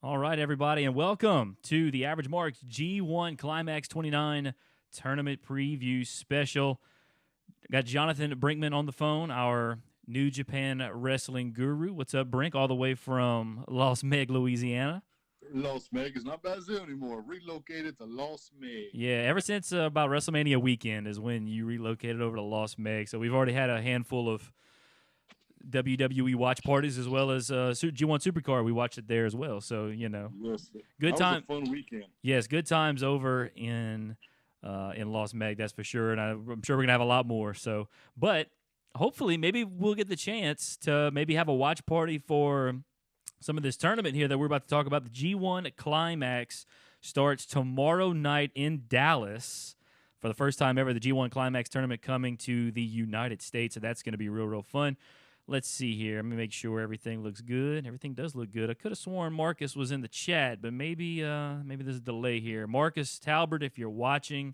All right, everybody, and welcome to the Average Marks G1 Climax 29 Tournament Preview Special. Got Jonathan Brinkman on the phone, our New Japan Wrestling guru. What's up, Brink? All the way from Las Meg, Louisiana. Los Meg is not Brazil anymore. Relocated to Los Meg. Yeah, ever since about WrestleMania weekend is when you relocated over to Las Meg. So we've already had a handful of WWE watch parties as well as G1 Supercard. We watched it there as well. So, Yes, good that was time. a fun weekend. Yes, good times over in Las Meg, that's for sure, and I'm sure we're gonna have a lot more. So, but hopefully, maybe we'll get the chance to maybe have a watch party for some of this tournament here that we're about to talk about. The G1 Climax starts tomorrow night in Dallas for the first time ever. The G1 Climax tournament coming to the United States, so that's going to be real fun. Let's see here. Let me make sure everything looks good. Everything does look good. I could have sworn Marcus was in the chat, but maybe there's a delay here. Marcus Talbert, if you're watching,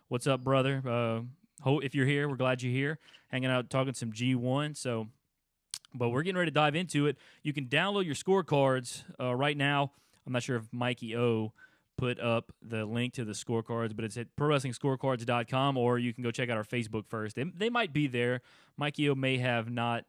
what's up, brother? If you're here, we're glad you're here, hanging out, talking some G1. So, but we're getting ready to dive into it. You can download your scorecards right now. I'm not sure if Mikey O put up the link to the scorecards, but it's at prowrestlingscorecards.com, or you can go check out our Facebook first. They might be there. Mikey O may have not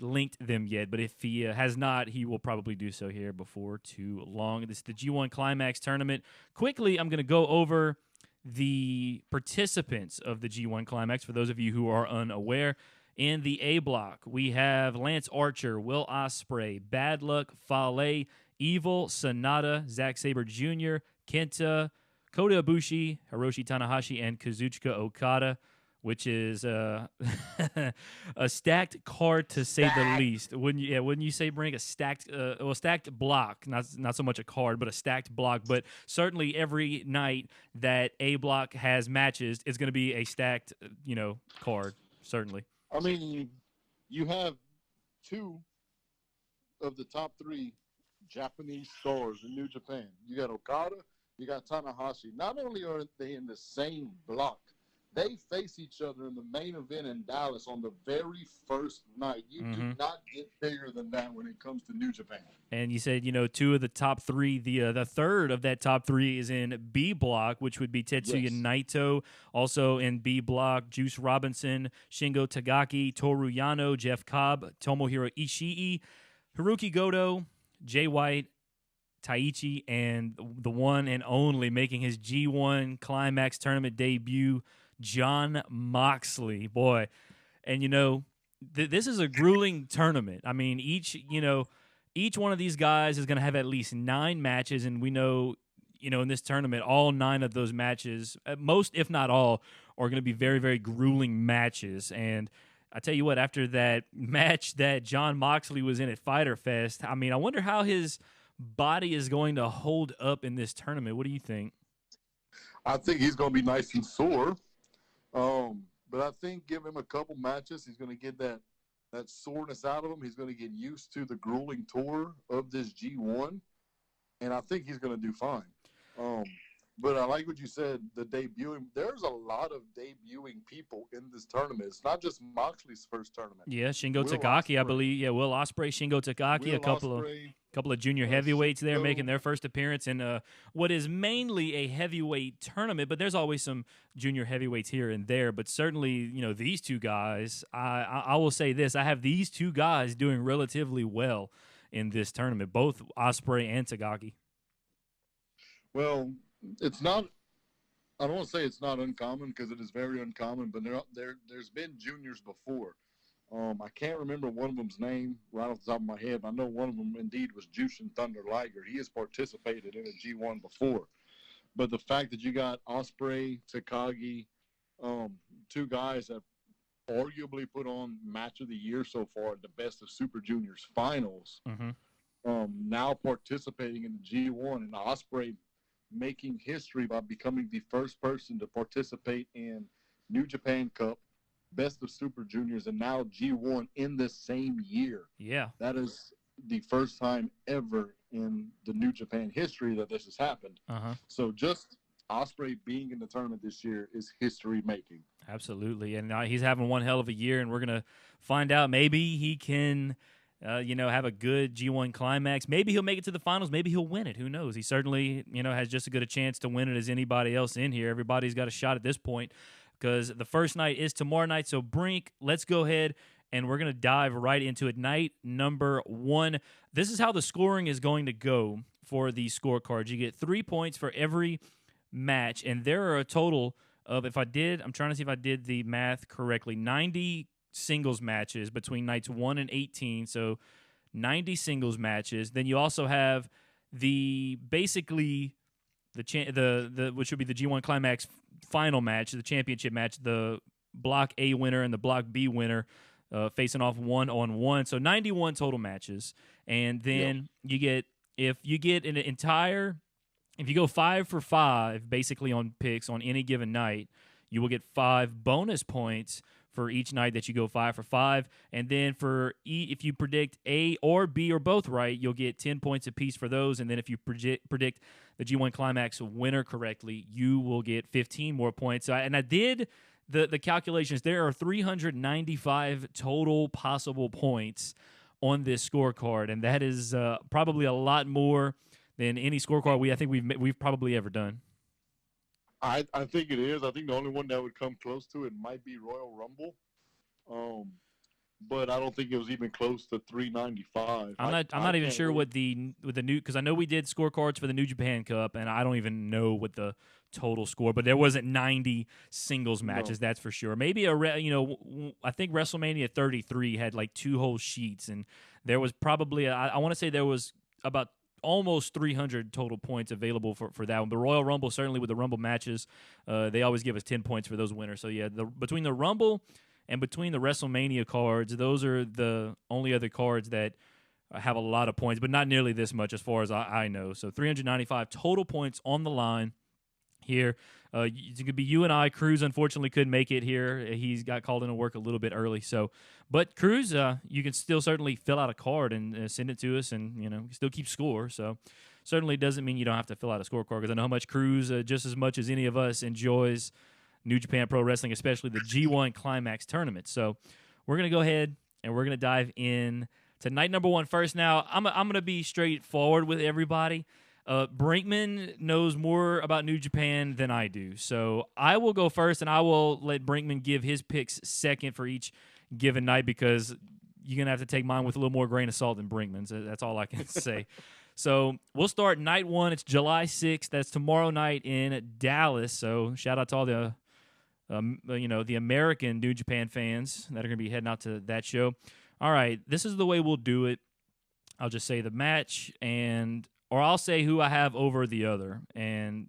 linked them yet, but if he has not, he will probably do so here before too long. This is the G1 Climax tournament. Quickly, I'm going to go over the participants of the G1 Climax for those of you who are unaware. In the A block, we have Lance Archer, Will Ospreay, Bad Luck Fale, Evil, Sonata, Zack Sabre Jr., Kenta, Kota Ibushi, Hiroshi Tanahashi, and Kazuchika Okada, which is a stacked card to say the least. Wouldn't you say, Brink? A stacked block, not so much a card, but a stacked block. But certainly every night that A block has matches, it's going to be a stacked, card. Certainly. I mean, you have two of the top three Japanese stars in New Japan. You got Okada, you got Tanahashi. Not only are they in the same block, they face each other in the main event in Dallas on the very first night. You do not get bigger than that when it comes to New Japan. And you said, two of the top three. The third of that top three is in B block, which would be Tetsuya Naito. Also in B block, Juice Robinson, Shingo Tagaki, Toru Yano, Jeff Cobb, Tomohiro Ishii, Haruki Goto, Jay White, Taichi, and the one and only making his G1 Climax tournament debut, Jon Moxley. Boy, and this is a grueling tournament. I mean, each one of these guys is going to have at least 9 matches, and we know, in this tournament, all 9 of those matches, most if not all, are going to be very grueling matches. And I tell you what, after that match that Jon Moxley was in at Fyter Fest, I mean, I wonder how his body is going to hold up in this tournament. What do you think? I think he's going to be nice and sore. But I think give him a couple matches, he's going to get that soreness out of him. He's going to get used to the grueling tour of this G1, and I think he's going to do fine. But I like what you said, the debuting. There's a lot of debuting people in this tournament. It's not just Moxley's first tournament. Yeah, Shingo Takagi, I believe. Yeah, Will Ospreay, Shingo Takagi, a couple of junior heavyweights there making their first appearance in what is mainly a heavyweight tournament, but there's always some junior heavyweights here and there. But certainly, these two guys, I will say this, I have these two guys doing relatively well in this tournament, both Ospreay and Takagi. Well, it's not. I don't want to say it's not uncommon because it is very uncommon. But there's been juniors before. I can't remember one of them's name right off the top of my head. But I know one of them indeed was Jushin Thunder Liger. He has participated in a G1 before. But the fact that you got Ospreay, Takagi, two guys that arguably put on match of the year so far, the Best of Super Juniors finals, now participating in the G1, and Ospreay making history by becoming the first person to participate in New Japan Cup, Best of Super Juniors, and now G1 in the same year. Yeah. That is the first time ever in the New Japan history that this has happened. So just Ospreay being in the tournament this year is history making. Absolutely. And he's having one hell of a year, and we're going to find out maybe he can have a good G1 climax. Maybe he'll make it to the finals. Maybe he'll win it. Who knows? He certainly, has just as good a chance to win it as anybody else in here. Everybody's got a shot at this point because the first night is tomorrow night. So, Brink, let's go ahead and we're going to dive right into it. Night number 1. This is how the scoring is going to go for the scorecards. You get 3 points for every match, and there are a total of, I'm trying to see if I did the math correctly, 90 singles matches between nights 1 and 18, so 90 singles matches. Then you also have basically the which would be the G1 Climax final match, the championship match, the Block A winner and the Block B winner facing off 1-on-1. So 91 total matches, and then if you go 5 for 5 basically on picks on any given night, you will get 5 bonus points for each night that you go 5 for 5. And then if you predict A or B or both right, you'll get 10 points apiece for those. And then if you predict the G1 Climax winner correctly, you will get 15 more points. So I did the calculations. There are 395 total possible points on this scorecard, and that is probably a lot more than any scorecard we've probably ever done. I think it is. I think the only one that would come close to it might be Royal Rumble. But I don't think it was even close to 395. I'm not even sure what the new, because I know we did scorecards for the New Japan Cup, and I don't even know what the total score, but there wasn't 90 singles matches, that's for sure. Maybe I think WrestleMania 33 had like 2 whole sheets, and there was probably I want to say there was about almost 300 total points available for that one. The Royal Rumble, certainly with the Rumble matches, they always give us 10 points for those winners. So yeah, between the Rumble and between the WrestleMania cards, those are the only other cards that have a lot of points, but not nearly this much as far as I know. So 395 total points on the line here. It could be you and I. Cruz, unfortunately, couldn't make it here. He's got called into work a little bit early. But Cruz, you can still certainly fill out a card and send it to us, and still keep score. So certainly doesn't mean you don't have to fill out a scorecard, because I know how much Cruz, just as much as any of us, enjoys New Japan Pro Wrestling, especially the G1 Climax tournament. So we're gonna go ahead and we're gonna dive in to night number 1 first. Now I'm gonna be straightforward with everybody. Brinkman knows more about New Japan than I do, so I will go first, and I will let Brinkman give his picks second for each given night, because you're going to have to take mine with a little more grain of salt than Brinkman's. That's all I can say. So we'll start night 1. It's July 6th. That's tomorrow night in Dallas. So shout out to all the the American New Japan fans that are going to be heading out to that show. All right, this is the way we'll do it. I'll just say the match, or I'll say who I have over the other. And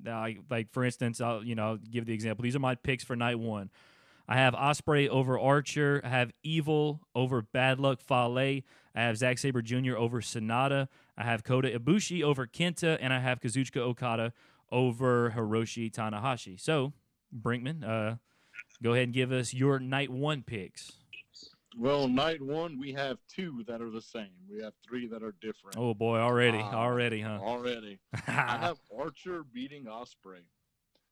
like for instance, I'll give the example. These are my picks for night 1. I have Ospreay over Archer. I have Evil over Bad Luck Fale. I have Zack Sabre Jr. over Sonata. I have Kota Ibushi over Kenta, and I have Kazuchika Okada over Hiroshi Tanahashi. So, Brinkman, go ahead and give us your night 1 picks. Well, night 1, we have 2 that are the same. We have 3 that are different. Oh, boy, already, huh? Already. I have Archer beating Ospreay.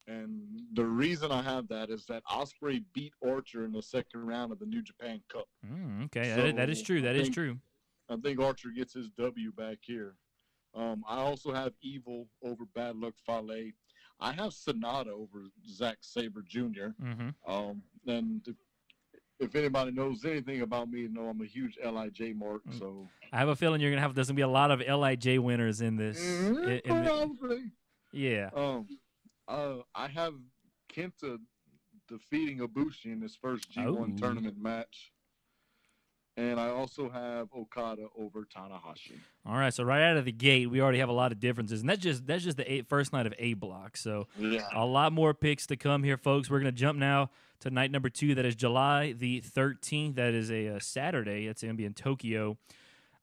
And the reason I have that is that Ospreay beat Archer in the second round of the New Japan Cup. Okay, so that is true. That is true. I think Archer gets his W back here. I also have Evil over Bad Luck Fale. I have Sonata over Zack Sabre Jr. And if anybody knows anything about me, I'm a huge LIJ mark. So I have a feeling there's gonna be a lot of LIJ winners in this. Yeah. I have Kenta defeating Ibushi in his first G1 tournament match. And I also have Okada over Tanahashi. All right, so right out of the gate, we already have a lot of differences, and that's just the first night of A block. So a lot more picks to come here, folks. We're gonna jump now to night number 2. That is July the 13th. That is a Saturday. It's gonna be in Tokyo.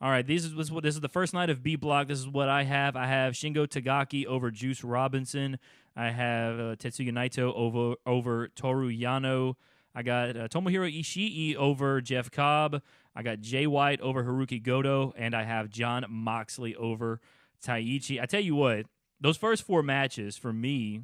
All right, this is the first night of B block. This is what I have. I have Shingo Tagaki over Juice Robinson. I have Tetsuya Naito over Toru Yano. I got Tomohiro Ishii over Jeff Cobb. I got Jay White over Haruki Goto, and I have Jon Moxley over Taichi. I tell you what, those first 4 matches for me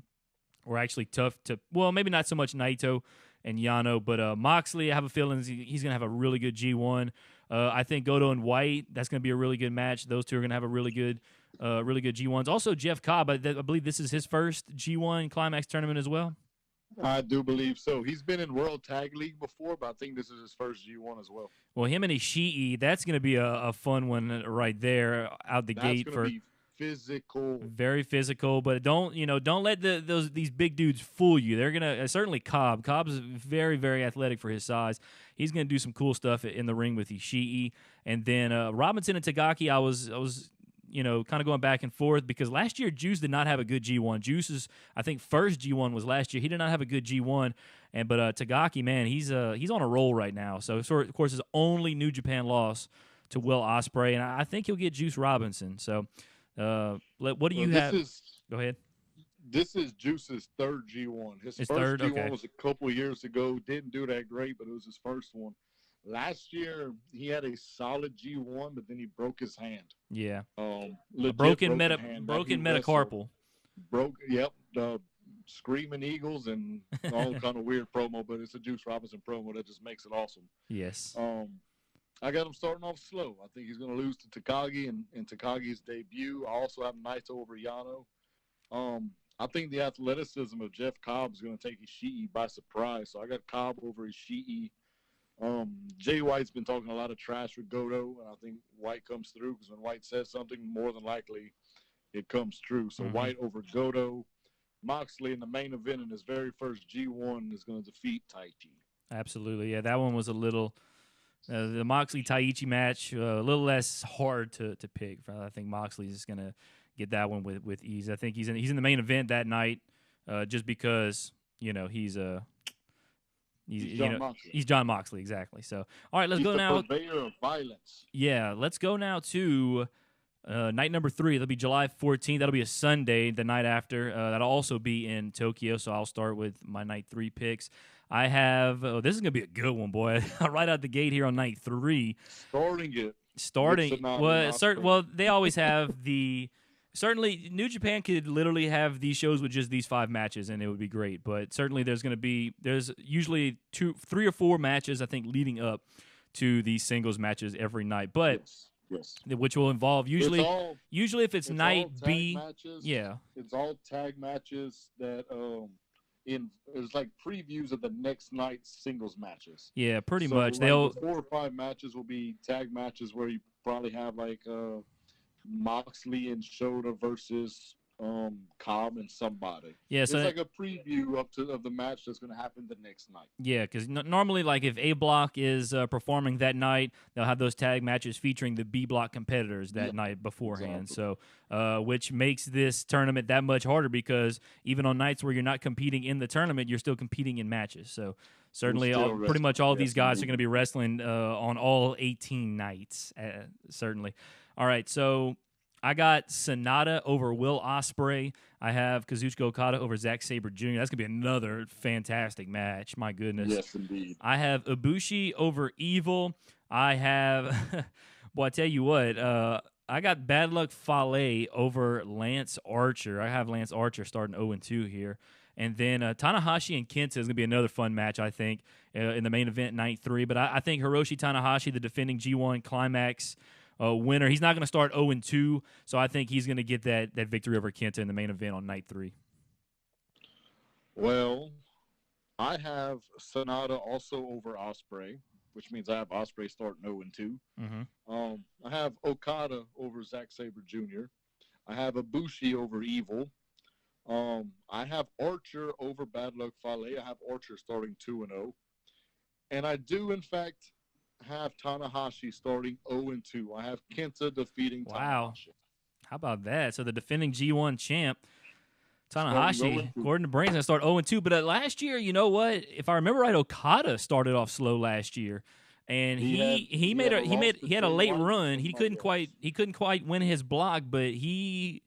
were actually tough maybe not so much Naito and Yano, but Moxley, I have a feeling he's going to have a really good G1. I think Goto and White, that's going to be a really good match. Those two are going to have a really good G1s. Also, Jeff Cobb, I believe this is his first G1 Climax tournament as well. I do believe so. He's been in World Tag League before, but I think this is his first G1 as well. Well, him and Ishii, that's going to be a fun one right there out the gate. That's going to be physical, very physical. But don't let these big dudes fool you. They're gonna certainly Cobb. Cobb's very, very athletic for his size. He's gonna do some cool stuff in the ring with Ishii, and then Robinson and Tagaki. I was kind of going back and forth because last year Juice did not have a good G1. Juice's, I think, first G1 was last year. He did not have a good G1, but Tagaki, man, he's on a roll right now. So, of course, his only New Japan loss to Will Ospreay, and I think he'll get Juice Robinson. So, what do you have? Go ahead. This is Juice's third G1. His first third? G1 Okay. was a couple years ago. Didn't do that great, but it was his first one. Last year, he had a solid G1, but then he broke his hand. Yeah. Broken metacarpal. Screaming Eagles and all kind of weird promo, but it's a Juice Robinson promo that just makes it awesome. Yes. I got him starting off slow. I think he's going to lose to Takagi in Takagi's debut. I also have Naito over Yano. I think the athleticism of Jeff Cobb is going to take Ishii by surprise. So I got Cobb over Ishii. Jay White's been talking a lot of trash with Goto, and I think White comes through because when White says something, more than likely it comes true. So White over Goto. Moxley in the main event in his very first G1 is going to defeat Taichi. Absolutely. Yeah, that one was a little the Moxley-Taichi match, a little less hard to pick. I think Moxley's just going to get that one with ease. I think he's in the main event that night just because, he's John Moxley, exactly. So, all right, let's go now. He's the purveyor of violence. Yeah, let's go now to night number 3. That'll be July 14th. That'll be a Sunday, the night after. That'll also be in Tokyo, so I'll start with my night 3 picks. I have this is going to be a good one, boy. Right out the gate here on night 3. Well, they always have certainly, New Japan could literally have these shows with just these 5 matches, and it would be great. But certainly, there's usually 3 or 4 matches, I think, leading up to these singles matches every night. But yes. Which will involve usually if it's night B, matches, yeah, it's all tag matches that it's like previews of the next night's singles matches. Yeah, pretty much. Like the 4 or 5 matches will be tag matches where you probably have like Moxley and Shota versus Cobb and somebody. Yeah, so it's like a preview of the match that's going to happen the next night. Yeah, because normally, like if A Block is performing that night, they'll have those tag matches featuring the B Block competitors that night beforehand. Exactly. So, which makes this tournament that much harder because even on nights where you're not competing in the tournament, you're still competing in matches. So certainly, pretty much all these guys are going to be wrestling on all 18 nights. Certainly. All right, so I got Sonata over Will Ospreay. I have Kazuchika Okada over Zack Sabre Jr. That's going to be another fantastic match. My goodness. Yes, indeed. I have Ibushi over Evil. I have, well, I tell you what, I got Bad Luck Fale over Lance Archer. I have Lance Archer starting 0-2 here. And then Tanahashi and Kenta is going to be another fun match, I think, in the main event, night 3. But I think Hiroshi Tanahashi, the defending G1 Climax winner. He's not going to start 0-2, so I think he's going to get that victory over Kenta in the main event on night 3. Well, I have Sonata also over Ospreay, which means I have Ospreay starting 0-2. I have Okada over Zack Sabre Jr. I have Ibushi over Evil. I have Archer over Bad Luck Fale. I have Archer starting 2-0. And I do, in fact, have Tanahashi starting 0-2. I have Kenta defeating Tanahashi. How about that? So the defending G1 champ, Tanahashi, according to Brains, going to start 0-2. But last year, you know what? If I remember right, Okada started off slow last year, and he had a late run. He couldn't quite win his block, but he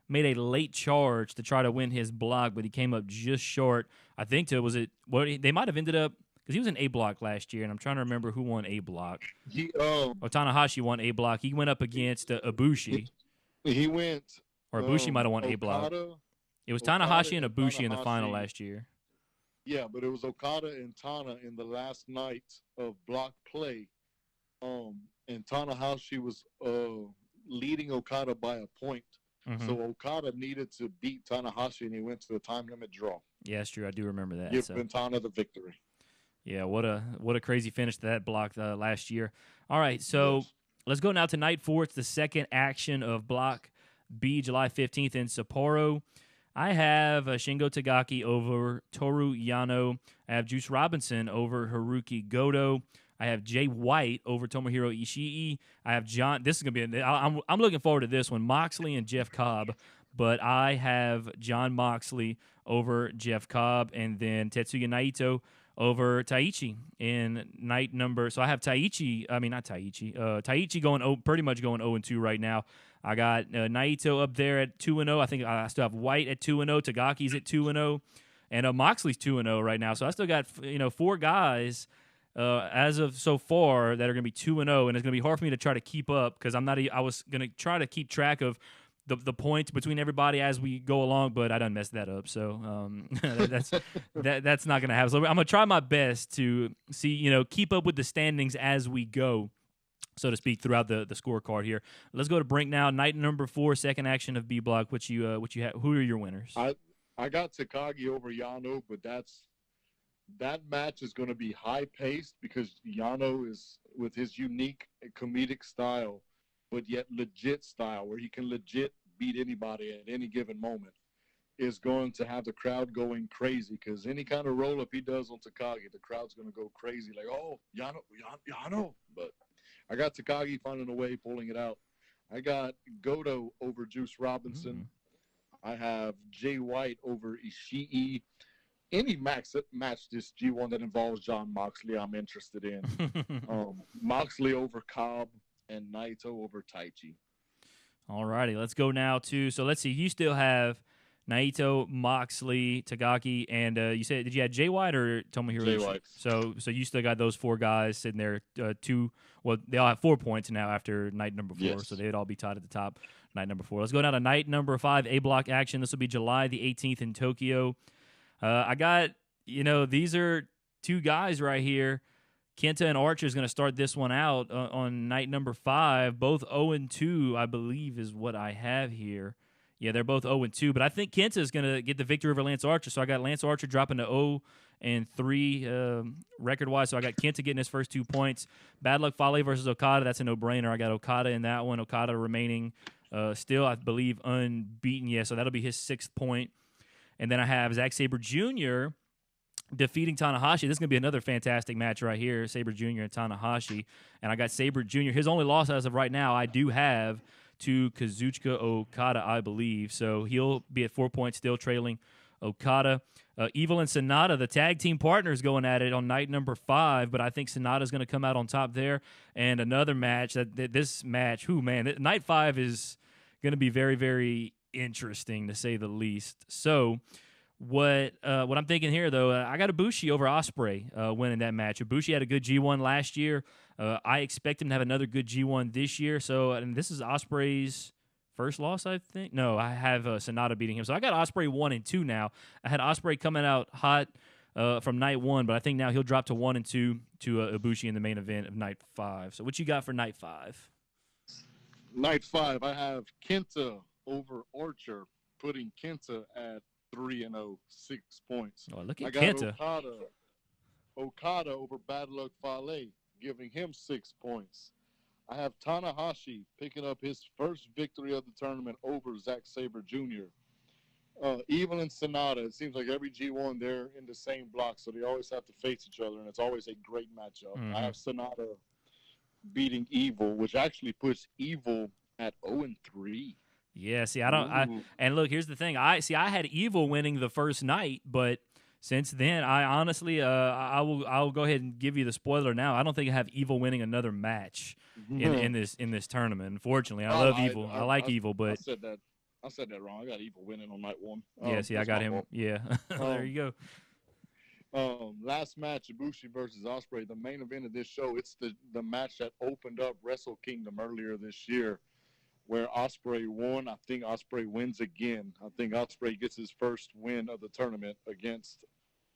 made a late charge to try to win his block, but he came up just short. I think they might have ended up. Because he was in A Block last year, and I'm trying to remember who won A Block. Tanahashi won A Block. He went up against Ibushi. Or Ibushi might have won A Block. It was Tanahashi and Ibushi in the final last year. Yeah, but it was Okada and Tana in the last night of block play And Tanahashi was leading Okada by a point. Mm-hmm. So Okada needed to beat Tanahashi, and he went to a time limit draw, Yeah, that's true. I do remember that. So giving Tana the victory. yeah, what a crazy finish to that block last year. All right, so Yes. let's go now to night 4. It's the second action of Block B, July 15th in Sapporo. I have Shingo Tagaki over Toru Yano. I have Juice Robinson over Haruki Goto. I have Jay White over Tomohiro Ishii. I have John. This is gonna be. I'm looking forward to this one. Moxley and Jeff Cobb, but I have John Moxley over Jeff Cobb, and then Tetsuya Naito over Taichi in night number. So I have Taichi. I mean not Taichi. Taichi going pretty much going 0-2 right now. I got Naito up there at 2-0. I think I still have White at 2-0. Tagaki's at 2-0, and Moxley's 2-0 right now. So I still got 4 guys as of so far that are going to be 2-0, and it's going to be hard for me to try to keep up because I'm not. I was going to try to keep track of the points between everybody as we go along, but I done messed that up. So that's not going to happen. So I'm going to try my best to see keep up with the standings as we go, so to speak, throughout the scorecard here. Let's go to Brink now. Night number 4, second action of B block. What you have? Who are your winners? I got Takagi over Yano, but that match is going to be high paced because Yano is with his unique comedic style, but yet legit style where he can legit beat anybody at any given moment, is going to have the crowd going crazy because any kind of roll up he does on Takagi, the crowd's going to go crazy like, oh, Yano. But I got Takagi finding a way, pulling it out. I got Goto over Juice Robinson. I have Jay White over Ishii. Any match this G1 that involves John Moxley, I'm interested in. Moxley over Cobb and Naito over Taichi. All righty, let's go now to. So let's see. You still have Naito, Moxley, Tagaki, and you said did you have Jay White or Tomohiro? Jay White. So you still got those 4 guys sitting there. Well, they all have 4 points now after night number 4, yes. So they'd all be tied at the top. Night number 4. Let's go down to night number 5, A block action. This will be July the 18th in Tokyo. I got these are 2 guys right here. Kenta and Archer is going to start this one out on night number 5. Both 0-2, I believe, is what I have here. Yeah, they're both 0-2, but I think Kenta is going to get the victory over Lance Archer. So I got Lance Archer dropping to 0-3 record-wise. So I got Kenta getting his first 2 points. Bad Luck Fale versus Okada, that's a no-brainer. I got Okada in that one. Okada remaining still, I believe, unbeaten. Yeah, so that'll be his 6th point. And then I have Zack Sabre Jr. defeating Tanahashi. This is going to be another fantastic match right here, Sabre Jr. and Tanahashi. And I got Sabre Jr. His only loss as of right now, I do have to Kazuchika Okada, I believe. So he'll be at 4 points, still trailing Okada. Evil and Sonata, the tag team partners, going at it on night number 5, but I think Sonata's going to come out on top there. And another match, this match, night 5 is going to be very, very interesting to say the least. So what I'm thinking here, though, I got Ibushi over Ospreay winning that match. Ibushi had a good G1 last year. I expect him to have another good G1 this year. So, and this is Ospreay's first loss, I think. No, I have Sonata beating him. So I got Ospreay 1-2 now. I had Ospreay coming out hot from night 1, but I think now he'll drop to 1-2 to Ibushi in the main event of night 5. So what you got for night 5? Night 5, I have Kenta over Archer, putting Kenta at 3-0, 6 points. Oh, look at I got Kenta. Okada over Bad Luck Fale, giving him 6 points. I have Tanahashi picking up his first victory of the tournament over Zack Sabre Jr. Evil and Sonata, it seems like every G1 they're in the same block, so they always have to face each other, and it's always a great matchup. I have Sonata beating Evil, which actually puts Evil at 0-3. Yeah, see, and look, here's the thing. I had Evil winning the first night, but since then, I honestly, I'll go ahead and give you the spoiler now. I don't think I have Evil winning another match in this tournament. Unfortunately, I love Evil. I like Evil, but I said that wrong. I got Evil winning on night 1. Yeah, see, I got him. Fault. Yeah, there you go. Last match, Ibushi versus Ospreay, the main event of this show. It's the match that opened up Wrestle Kingdom earlier this year, where Ospreay won. I think Ospreay wins again. I think Ospreay gets his first win of the tournament against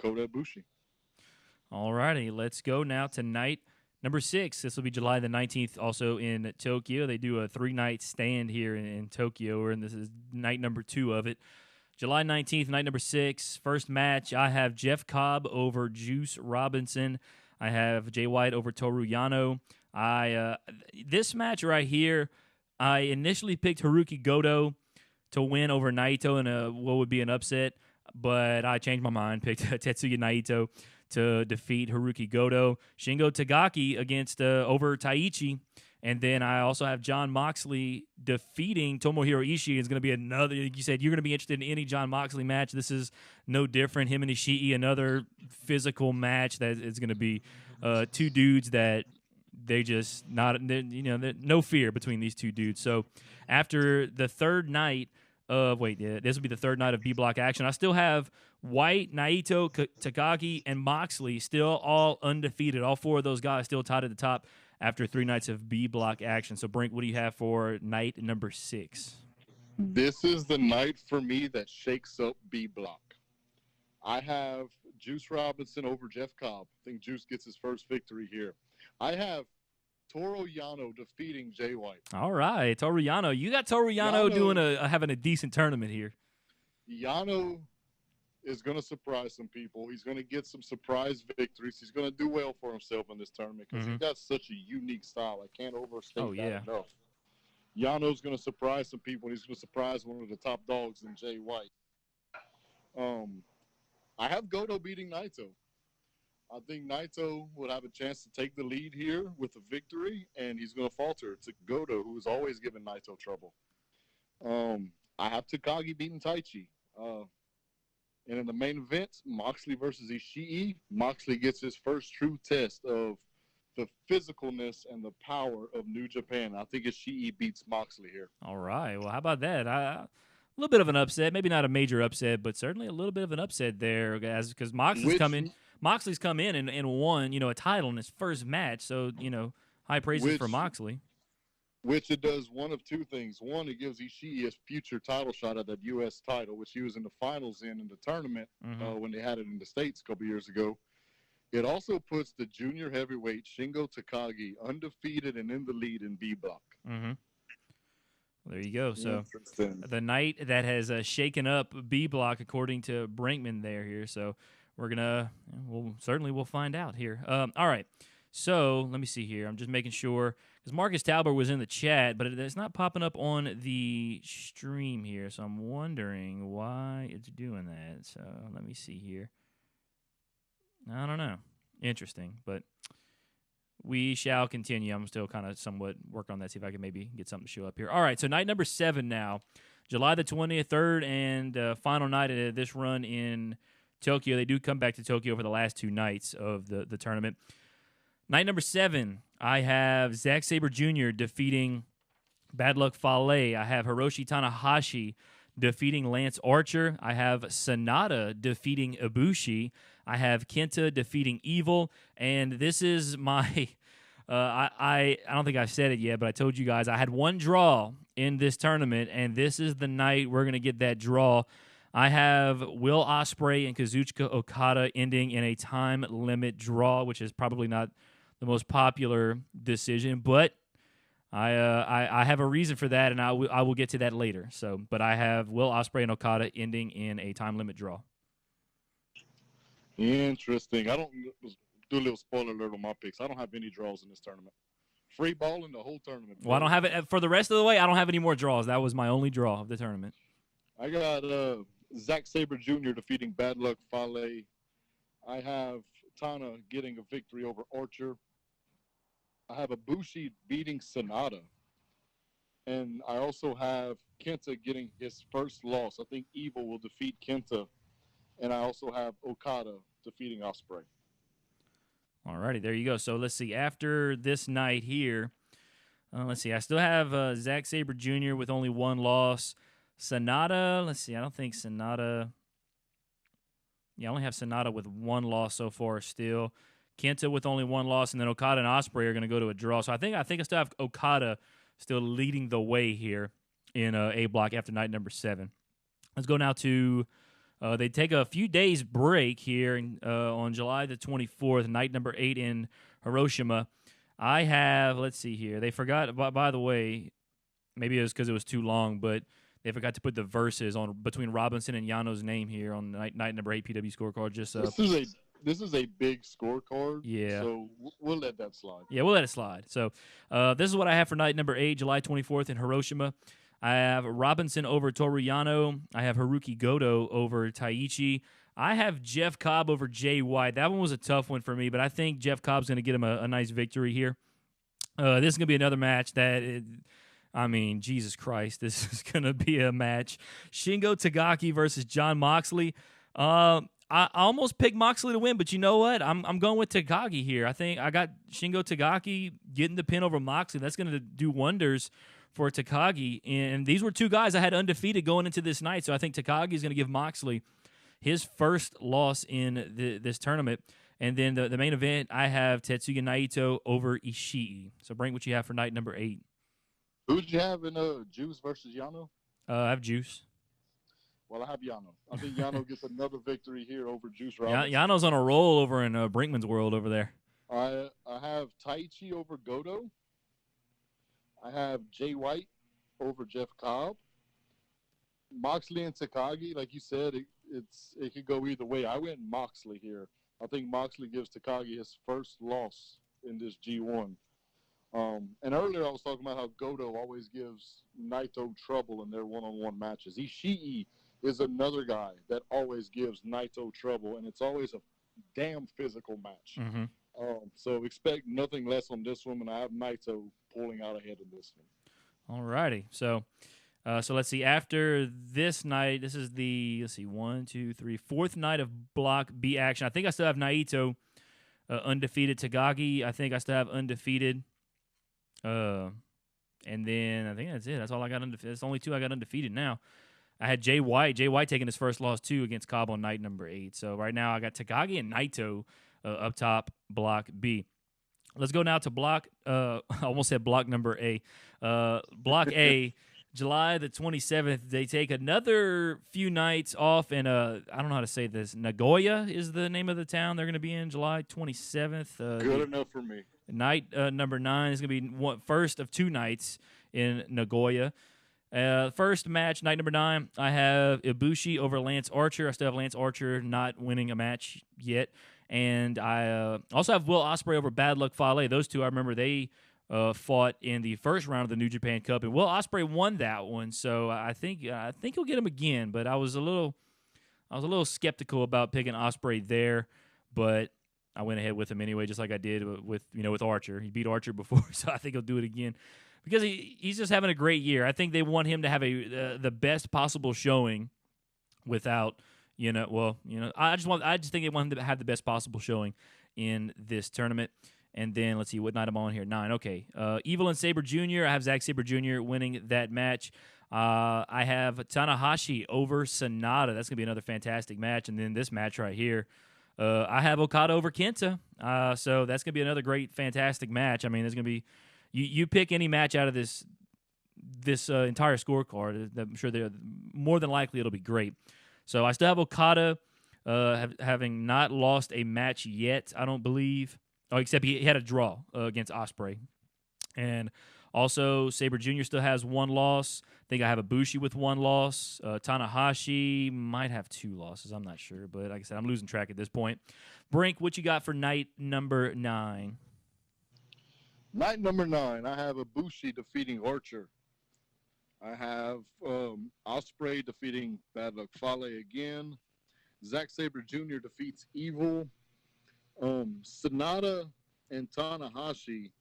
Kota Ibushi. All righty, let's go now to night Number 6, this will be July the 19th, also in Tokyo. They do a 3-night stand here in Tokyo, and this is night number 2 of it. July 19th, night number 6, first match, I have Jeff Cobb over Juice Robinson. I have Jay White over Toru Yano. This match right here, I initially picked Haruki Goto to win over Naito in what would be an upset, but I changed my mind, picked Tetsuya Naito to defeat Haruki Goto. Shingo Takagi against over Taichi. And then I also have Jon Moxley defeating Tomohiro Ishii. It's going to be another, you said you're going to be interested in any Jon Moxley match. This is no different. Him and Ishii, another physical match that is going to be two dudes that they just no fear between these two dudes. So after the third night this will be the third night of B Block action. I still have White, Naito, Takagi, and Moxley still all undefeated. All 4 of those guys still tied at the top after 3 nights of B Block action. So, Brink, what do you have for night number 6? This is the night for me that shakes up B Block. I have Juice Robinson over Jeff Cobb. I think Juice gets his first victory here. I have Toru Yano defeating Jay White. All right, Toru Yano. You got Toru Yano having a decent tournament here. Yano is going to surprise some people. He's going to get some surprise victories. He's going to do well for himself in this tournament because he's got such a unique style. I can't overstate that enough. Yano's going to surprise some people, and he's going to surprise one of the top dogs in Jay White. I have Goto beating Naito. I think Naito would have a chance to take the lead here with a victory, and he's going to falter to Goto, who has always given Naito trouble. I have Takagi beating Taichi. And in the main event, Moxley versus Ishii, Moxley gets his first true test of the physicalness and the power of New Japan. I think Ishii beats Moxley here. All right. Well, how about that? A little bit of an upset. Maybe not a major upset, but certainly a little bit of an upset there, guys, because Moxley's come in and won, a title in his first match. So, high praises for Moxley. Which it does one of 2 things. One, it gives Ishii his future title shot at that U.S. title, which he was in the finals in the tournament when they had it in the States a couple years ago. It also puts the junior heavyweight Shingo Takagi undefeated and in the lead in B Block. Well, there you go. So the night that has shaken up B Block, according to Brinkman here. So we'll find out here. All right. So let me see here. I'm just making sure because Marcus Talbot was in the chat, but it's not popping up on the stream here. So I'm wondering why it's doing that. So let me see here. I don't know. Interesting, but we shall continue. I'm still kind of somewhat working on that, see if I can maybe get something to show up here. All right, so night number 7 now. July the 20th, third and final night of this run in Tokyo. They do come back to Tokyo for the last 2 nights of the tournament. Night number 7, I have Zack Sabre Jr. defeating Bad Luck Fale. I have Hiroshi Tanahashi defeating Lance Archer. I have Sonata defeating Ibushi. I have Kenta defeating Evil. And this is my... I don't think I've said it yet, but I told you guys I had 1 draw in this tournament, and this is the night we're going to get that draw. I have Will Ospreay and Kazuchika Okada ending in a time limit draw, which is probably not the most popular decision, but I have a reason for that, and I will get to that later. So, but I have Will Ospreay and Okada ending in a time limit draw. Interesting. I don't do a little spoiler alert on my picks. I don't have any draws in this tournament. Free ball in the whole tournament. Well, I don't have it for the rest of the way. I don't have any more draws. That was my only draw of the tournament. I got Zack Sabre Jr. defeating Bad Luck Fale. I have Tana getting a victory over Archer. I have Ibushi beating Sonata. And I also have Kenta getting his first loss. I think Evil will defeat Kenta. And I also have Okada defeating Ospreay. All righty, there you go. So let's see. After this night here, let's see. I still have Zack Sabre Jr. with only 1 loss. Sonata, let's see. I don't think Sonata. Yeah, I only have Sonata with 1 loss so far still. Kenta with only 1 loss, and then Okada and Ospreay are going to go to a draw. So I think I still have Okada still leading the way here in A Block after night number 7. Let's go now to they take a few days break here on July the 24th, night number 8 in Hiroshima. I have, let's see here. They forgot, by the way, maybe it was because it was too long, but they forgot to put the verses on between Robinson and Yano's name here on night number 8 PW scorecard. Just This is a big scorecard, yeah. so we'll let that slide. Yeah, we'll let it slide. So, this is what I have for night number 8, July 24th in Hiroshima. I have Robinson over Toru Yano. I have Haruki Goto over Taichi. I have Jeff Cobb over Jay White. That one was a tough one for me, but I think Jeff Cobb's going to get him a nice victory here. This is going to be another match I mean, Jesus Christ, this is going to be a match. Shingo Takagi versus Jon Moxley. I almost picked Moxley to win, but you know what? I'm going with Takagi here. I think I got Shingo Takagi getting the pin over Moxley. That's going to do wonders for Takagi. And these were two guys I had undefeated going into this night, so I think Takagi is going to give Moxley his first loss in this tournament. And then the main event, I have Tetsuya Naito over Ishii. So, Brink, what you have for night number 8? Who'd you have in Juice versus Yano? I have Juice. Well, I have Yano. I think Yano gets another victory here over Juice Robinson. Yano's on a roll over in Brinkman's world over there. I have Taichi over Goto. I have Jay White over Jeff Cobb. Moxley and Takagi, like you said, it could go either way. I went Moxley here. I think Moxley gives Takagi his first loss in this G1. And earlier I was talking about how Goto always gives Naito trouble in their one-on-one matches. Ishii is another guy that always gives Naito trouble, and it's always a damn physical match. Mm-hmm. So expect nothing less on this one, and I have Naito pulling out ahead in this one. All righty. So let's see. After this night, this is the, 4th night of Block B action. I think I still have Naito undefeated. Takagi, I think I still have undefeated. And then I think that's it. That's all I got undefeated. That's the only two I got undefeated now. I had Jay White. Jay White taking his first loss, too, against Cobb on night number 8. So right now I got Takagi and Naito up top, Block B. Let's go now to Block, I almost said Block number A. Block A, July the 27th. They take another few nights off in, I don't know how to say this. Nagoya is the name of the town they're going to be in, July 27th. Good enough for me. Night number 9 is going to be first of 2 nights in Nagoya. First match, night number 9, I have Ibushi over Lance Archer. I still have Lance Archer not winning a match yet. And I also have Will Ospreay over Bad Luck Fale. Those two, I remember they fought in the first round of the New Japan Cup, and Will Ospreay won that one. So I think he'll get him again. But I was a little skeptical about picking Ospreay there, but I went ahead with him anyway, just like I did with Archer. He beat Archer before, so I think he'll do it again because he's just having a great year. I think they want him to have the best possible showing without. I just think they want him to have the best possible showing in this tournament. And then let's see what night I'm on here. 9. Okay. Evil and Sabre Jr. I have Zack Sabre Jr. winning that match. I have Tanahashi over Sonata. That's gonna be another fantastic match. And then this match right here, I have Okada over Kenta. So that's gonna be another great, fantastic match. I mean, there's gonna be you pick any match out of this entire scorecard. I'm sure more than likely it'll be great. So I still have Okada having not lost a match yet, I don't believe. Oh, except he had a draw against Ospreay. And also, Sabre Jr. still has 1 loss. I think I have Ibushi with 1 loss. Tanahashi might have 2 losses. I'm not sure. But like I said, I'm losing track at this point. Brink, what you got for night number 9? Night number 9, I have Ibushi defeating Archer. I have Ospreay defeating Bad Luck Fale again. Zack Sabre Jr. defeats Evil. Sonata and Tanahashi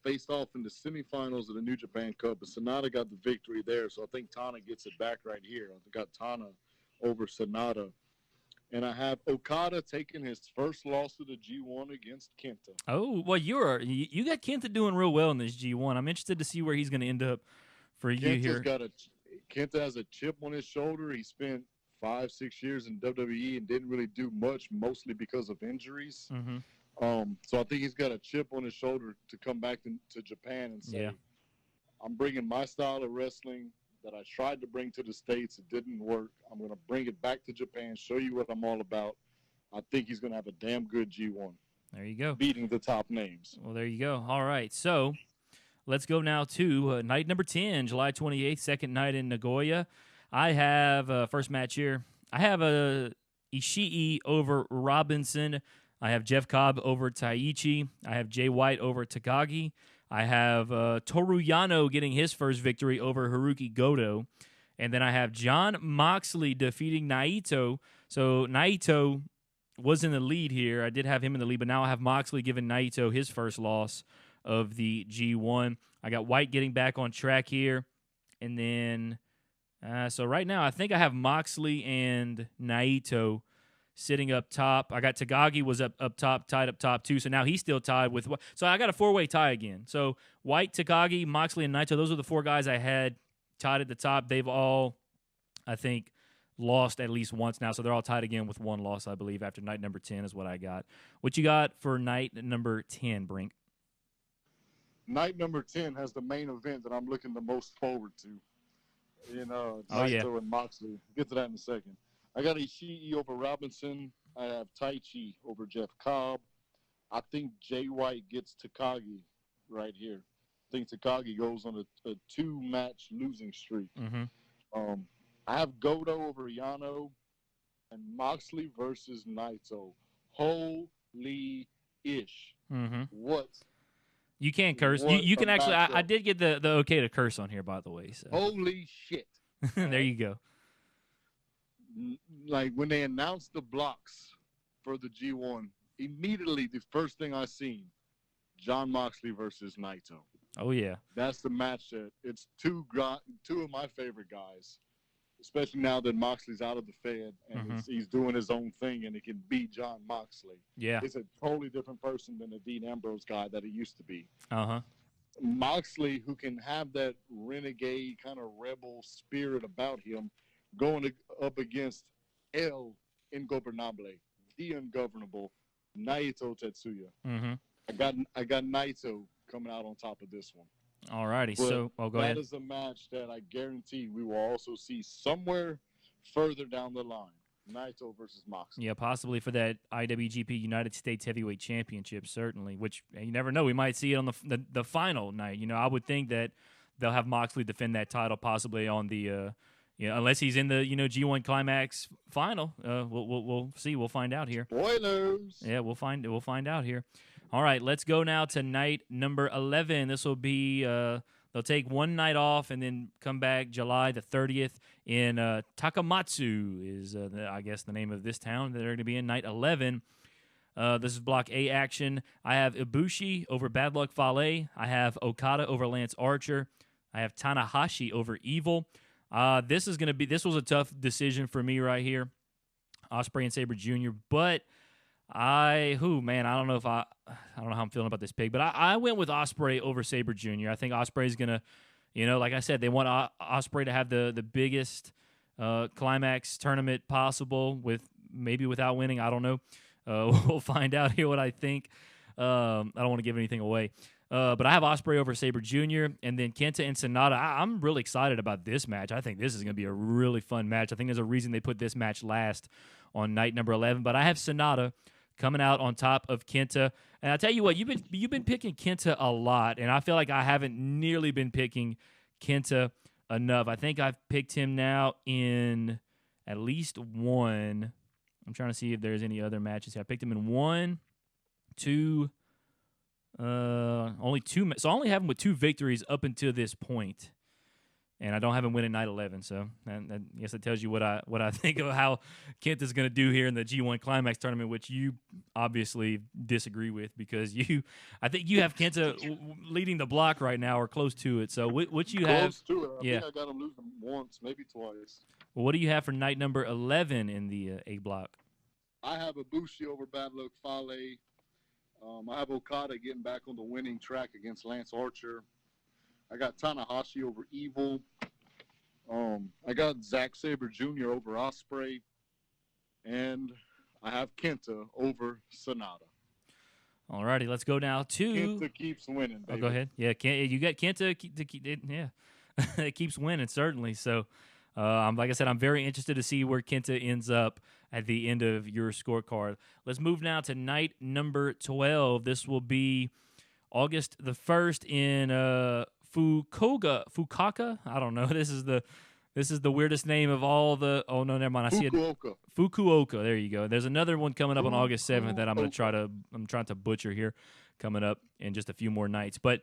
faced off in the semifinals of the New Japan Cup, but Sonata got the victory there, so I think Tana gets it back right here. I got Tana over Sonata. And I have Okada taking his first loss of the G1 against Kenta. Oh, well, you got Kenta doing real well in this G1. I'm interested to see where he's going to end up for you here. Kenta has a chip on his shoulder. He spent 5-6 years in WWE and didn't really do much, mostly because of injuries. Mm-hmm. So I think he's got a chip on his shoulder to come back to Japan and say, I'm bringing my style of wrestling that I tried to bring to the States. It didn't work. I'm going to bring it back to Japan, show you what I'm all about. I think he's going to have a damn good G1. There you go. beating the top names. Well, there you go. All right. So let's go now to night number 10, July 28th, second night in Nagoya. I have first match here. I have Ishii over Robinson. I have Jeff Cobb over Taichi. I have Jay White over Takagi. I have Toru Yano getting his first victory over Haruki Goto. And then I have Jon Moxley defeating Naito. So Naito was in the lead here. I did have him in the lead, but now I have Moxley giving Naito his first loss of the G1. I got White getting back on track here. And then, so right now, I think I have Moxley and Naito sitting up top. I got Takagi was up top, tied up top too. So now he's still tied with. So I got a four-way tie again. So White, Takagi, Moxley, and Naito. Those are the four guys I had tied at the top. They've all, I think, lost at least once now. So they're all tied again with one loss, I believe, after night number 10 is what I got. What you got for night number 10, Brink? Night number 10 has the main event that I'm looking the most forward to. Naito and Moxley. Get to that in a second. I got Ishii over Robinson. I have Taichi over Jeff Cobb. I think Jay White gets Takagi right here. I think Takagi goes on a two-match losing streak. Mm-hmm. I have Goto over Yano and Moxley versus Naito. Holy ish. Mm-hmm. What? You can't curse. You can actually. I did get the okay to curse on here, by the way. So. Holy shit. There you go. Like when they announced the blocks for the G1, immediately the first thing I seen, Jon Moxley versus Naito. Oh yeah, that's the match that it's two of my favorite guys, especially now that Moxley's out of the Fed and he's doing his own thing and he can beat Jon Moxley. Yeah, it's a totally different person than the Dean Ambrose guy that he used to be. Uh-huh. Moxley, who can have that renegade kind of rebel spirit about him, going up against El Ingobernable, the ungovernable Naito Tetsuya. Mm-hmm. I got Naito coming out on top of this one. All righty. So, go ahead. That is a match that I guarantee we will also see somewhere further down the line. Naito versus Moxley. Yeah, possibly for that IWGP United States Heavyweight Championship, certainly, which you never know. We might see it on the final night. I would think that they'll have Moxley defend that title possibly on the unless he's in the G1 Climax final. We'll see. We'll find out here. Spoilers. Yeah, we'll find out here. All right, let's go now to night number 11. This will be they'll take one night off and then come back July the 30th in Takamatsu is I guess the name of this town that they're going to be in night 11. This is Block A action. I have Ibushi over Bad Luck Fale. I have Okada over Lance Archer. I have Tanahashi over Evil. This was a tough decision for me right here, Ospreay and Sabre Jr. But I don't know how I'm feeling about this pick, but I went with Ospreay over Sabre Jr. I think Ospreay's gonna, like I said, they want Ospreay to have the biggest Climax tournament possible without winning. I don't know. We'll find out here what I think. I don't want to give anything away. But I have Ospreay over Sabre Jr. and then Kenta and Sonata. I'm really excited about this match. I think this is going to be a really fun match. I think there's a reason they put this match last on night number 11. But I have Sonata coming out on top of Kenta. And I tell you what, you've been picking Kenta a lot, and I feel like I haven't nearly been picking Kenta enough. I think I've picked him now in at least one. I'm trying to see if there's any other matches. I picked him in 1, 2. Only 2. So I only have him with 2 victories up until this point, and I don't have him winning night 11. So I guess that tells you what I think of how Kent is going to do here in the G1 Climax tournament, which you obviously disagree with because I think you have Kenta leading the block right now or close to it. So what you have? Close to it. I think I got him losing once, maybe twice. Well, what do you have for night number 11 in the A block? I have Ibushi over Bad Luck Fale. I have Okada getting back on the winning track against Lance Archer. I got Tanahashi over Evil. I got Zack Sabre Jr. over Ospreay. And I have Kenta over Sonata. All righty, let's go now to... Kenta keeps winning, baby. Oh, go ahead. Yeah, you got Kenta. Yeah, it keeps winning, certainly. So Like I said, I'm very interested to see where Kenta ends up at the end of your scorecard. Let's move now to night number 12. This will be August the 1st in Fukuoka. I don't know. This is the weirdest name of all the. Oh no, never mind. I see it. Fukuoka. Fukuoka. There you go. There's another one coming up on August 7th that I'm trying to butcher here, coming up in just a few more nights. But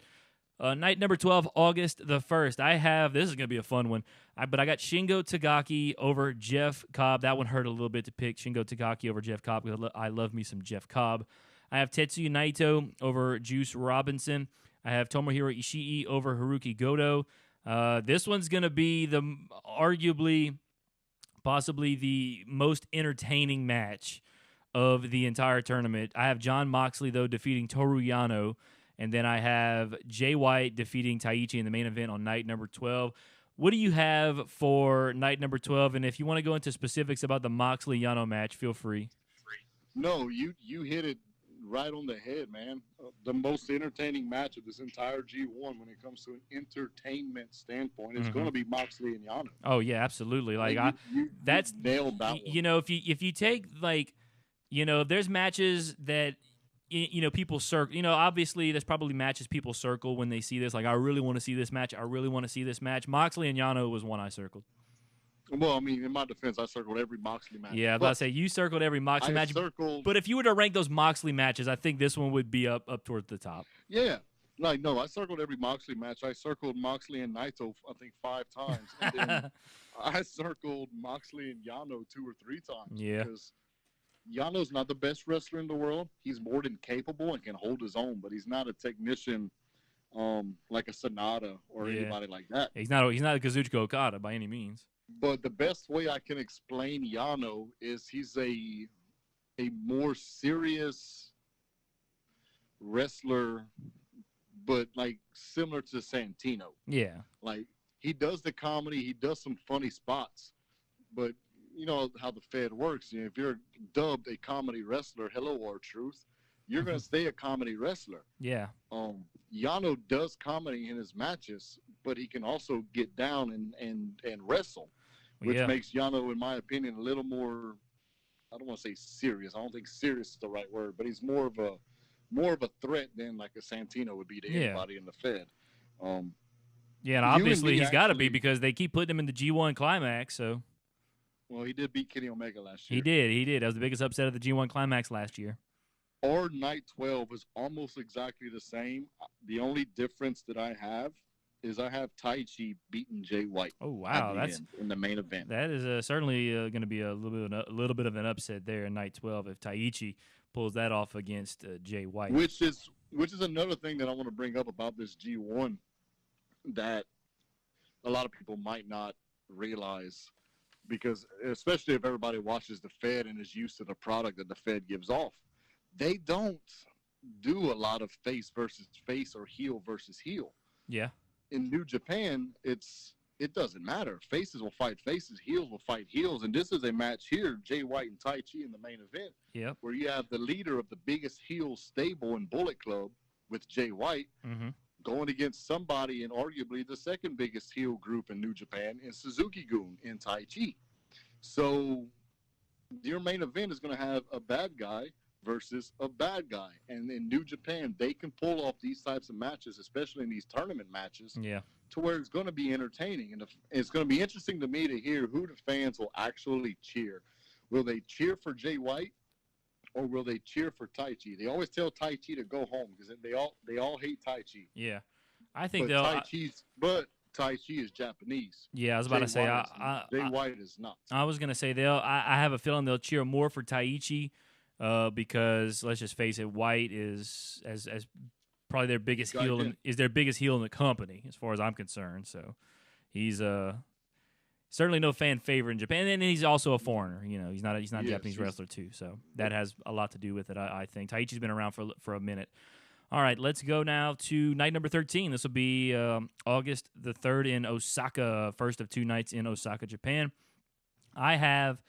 night number 12, August the 1st. This is going to be a fun one. But I got Shingo Takagi over Jeff Cobb. That one hurt a little bit to pick Shingo Takagi over Jeff Cobb because I love me some Jeff Cobb. I have Tetsuya Naito over Juice Robinson. I have Tomohiro Ishii over Haruki Goto. This one's going to be possibly the most entertaining match of the entire tournament. I have Jon Moxley, though, defeating Toru Yano. And then I have Jay White defeating Taichi in the main event on night number 12. What do you have for night number 12? And if you want to go into specifics about the Moxley-Yano match, feel free. No, you hit it right on the head, man. The most entertaining match of this entire G1 when it comes to an entertainment standpoint is going to be Moxley and Yano. Oh yeah, absolutely. Like that's nailed that one. You know, if you take there's matches that people circle. Obviously there's probably matches people circle when they see this. Like I really want to see this match. I really want to see this match. Moxley and Yano was one I circled. Well, I mean, in my defense, I circled every Moxley match. Yeah, I was about to say, you circled every Moxley match. But if you were to rank those Moxley matches, I think this one would be up towards the top. Yeah. No, I circled every Moxley match. I circled Moxley and Naito, I think, 5 times. And then I circled Moxley and Yano 2 or 3 times. Yeah. Because Yano's not the best wrestler in the world. He's more than capable and can hold his own, but he's not a technician like a Sonata or anybody like that. He's not a Kazuchika Okada by any means. But the best way I can explain Yano is he's a more serious wrestler, but like similar to Santino. Yeah. Like he does the comedy, he does some funny spots, but you know how the Fed works. You know, if you're dubbed a comedy wrestler, hello R-Truth, you're going to stay a comedy wrestler. Yeah. Yano does comedy in his matches, but he can also get down and wrestle, which makes Yano, in my opinion, a little more, I don't want to say serious. I don't think serious is the right word, but he's more of a threat than like a Santino would be to anybody in the Fed. And obviously he's got to be because they keep putting him in the G1 Climax, so. Well, he did beat Kenny Omega last year. He did. That was the biggest upset of the G1 Climax last year. Our night 12 is almost exactly the same. The only difference that I have is I have Taichi beating Jay White. Oh wow, that's in the main event. That is certainly going to be a little bit of an upset there in night 12 if Taichi pulls that off against Jay White. Which is another thing that I want to bring up about this G1 that a lot of people might not realize, because especially if everybody watches the Fed and is used to the product that the Fed gives off. They don't do a lot of face versus face or heel versus heel. Yeah. In New Japan, it doesn't matter. Faces will fight faces, heels will fight heels, and this is a match here, Jay White and Tai Chi in the main event, where you have the leader of the biggest heel stable in Bullet Club with Jay White going against somebody in arguably the second biggest heel group in New Japan in Suzuki-gun in Tai Chi. So your main event is going to have a bad guy versus a bad guy. And in New Japan, they can pull off these types of matches, especially in these tournament matches, to where it's going to be entertaining. And it's going to be interesting to me to hear who the fans will actually cheer. Will they cheer for Jay White or will they cheer for Taichi? They always tell Taichi to go home because they all hate Taichi. Yeah. I think but Taichi is Japanese. Yeah, I was about to say Jay White is not. I was going to say I have a feeling they'll cheer more for Taichi. Because let's just face it, White is as probably their biggest heel in the company as far as I'm concerned. So he's certainly no fan favorite in Japan, and he's also a foreigner. You know, he's not a Japanese wrestler too. So that has a lot to do with it. I think Taichi's been around for a minute. All right, let's go now to night number 13. This will be August the 3rd in Osaka, first of 2 nights in Osaka, Japan. I have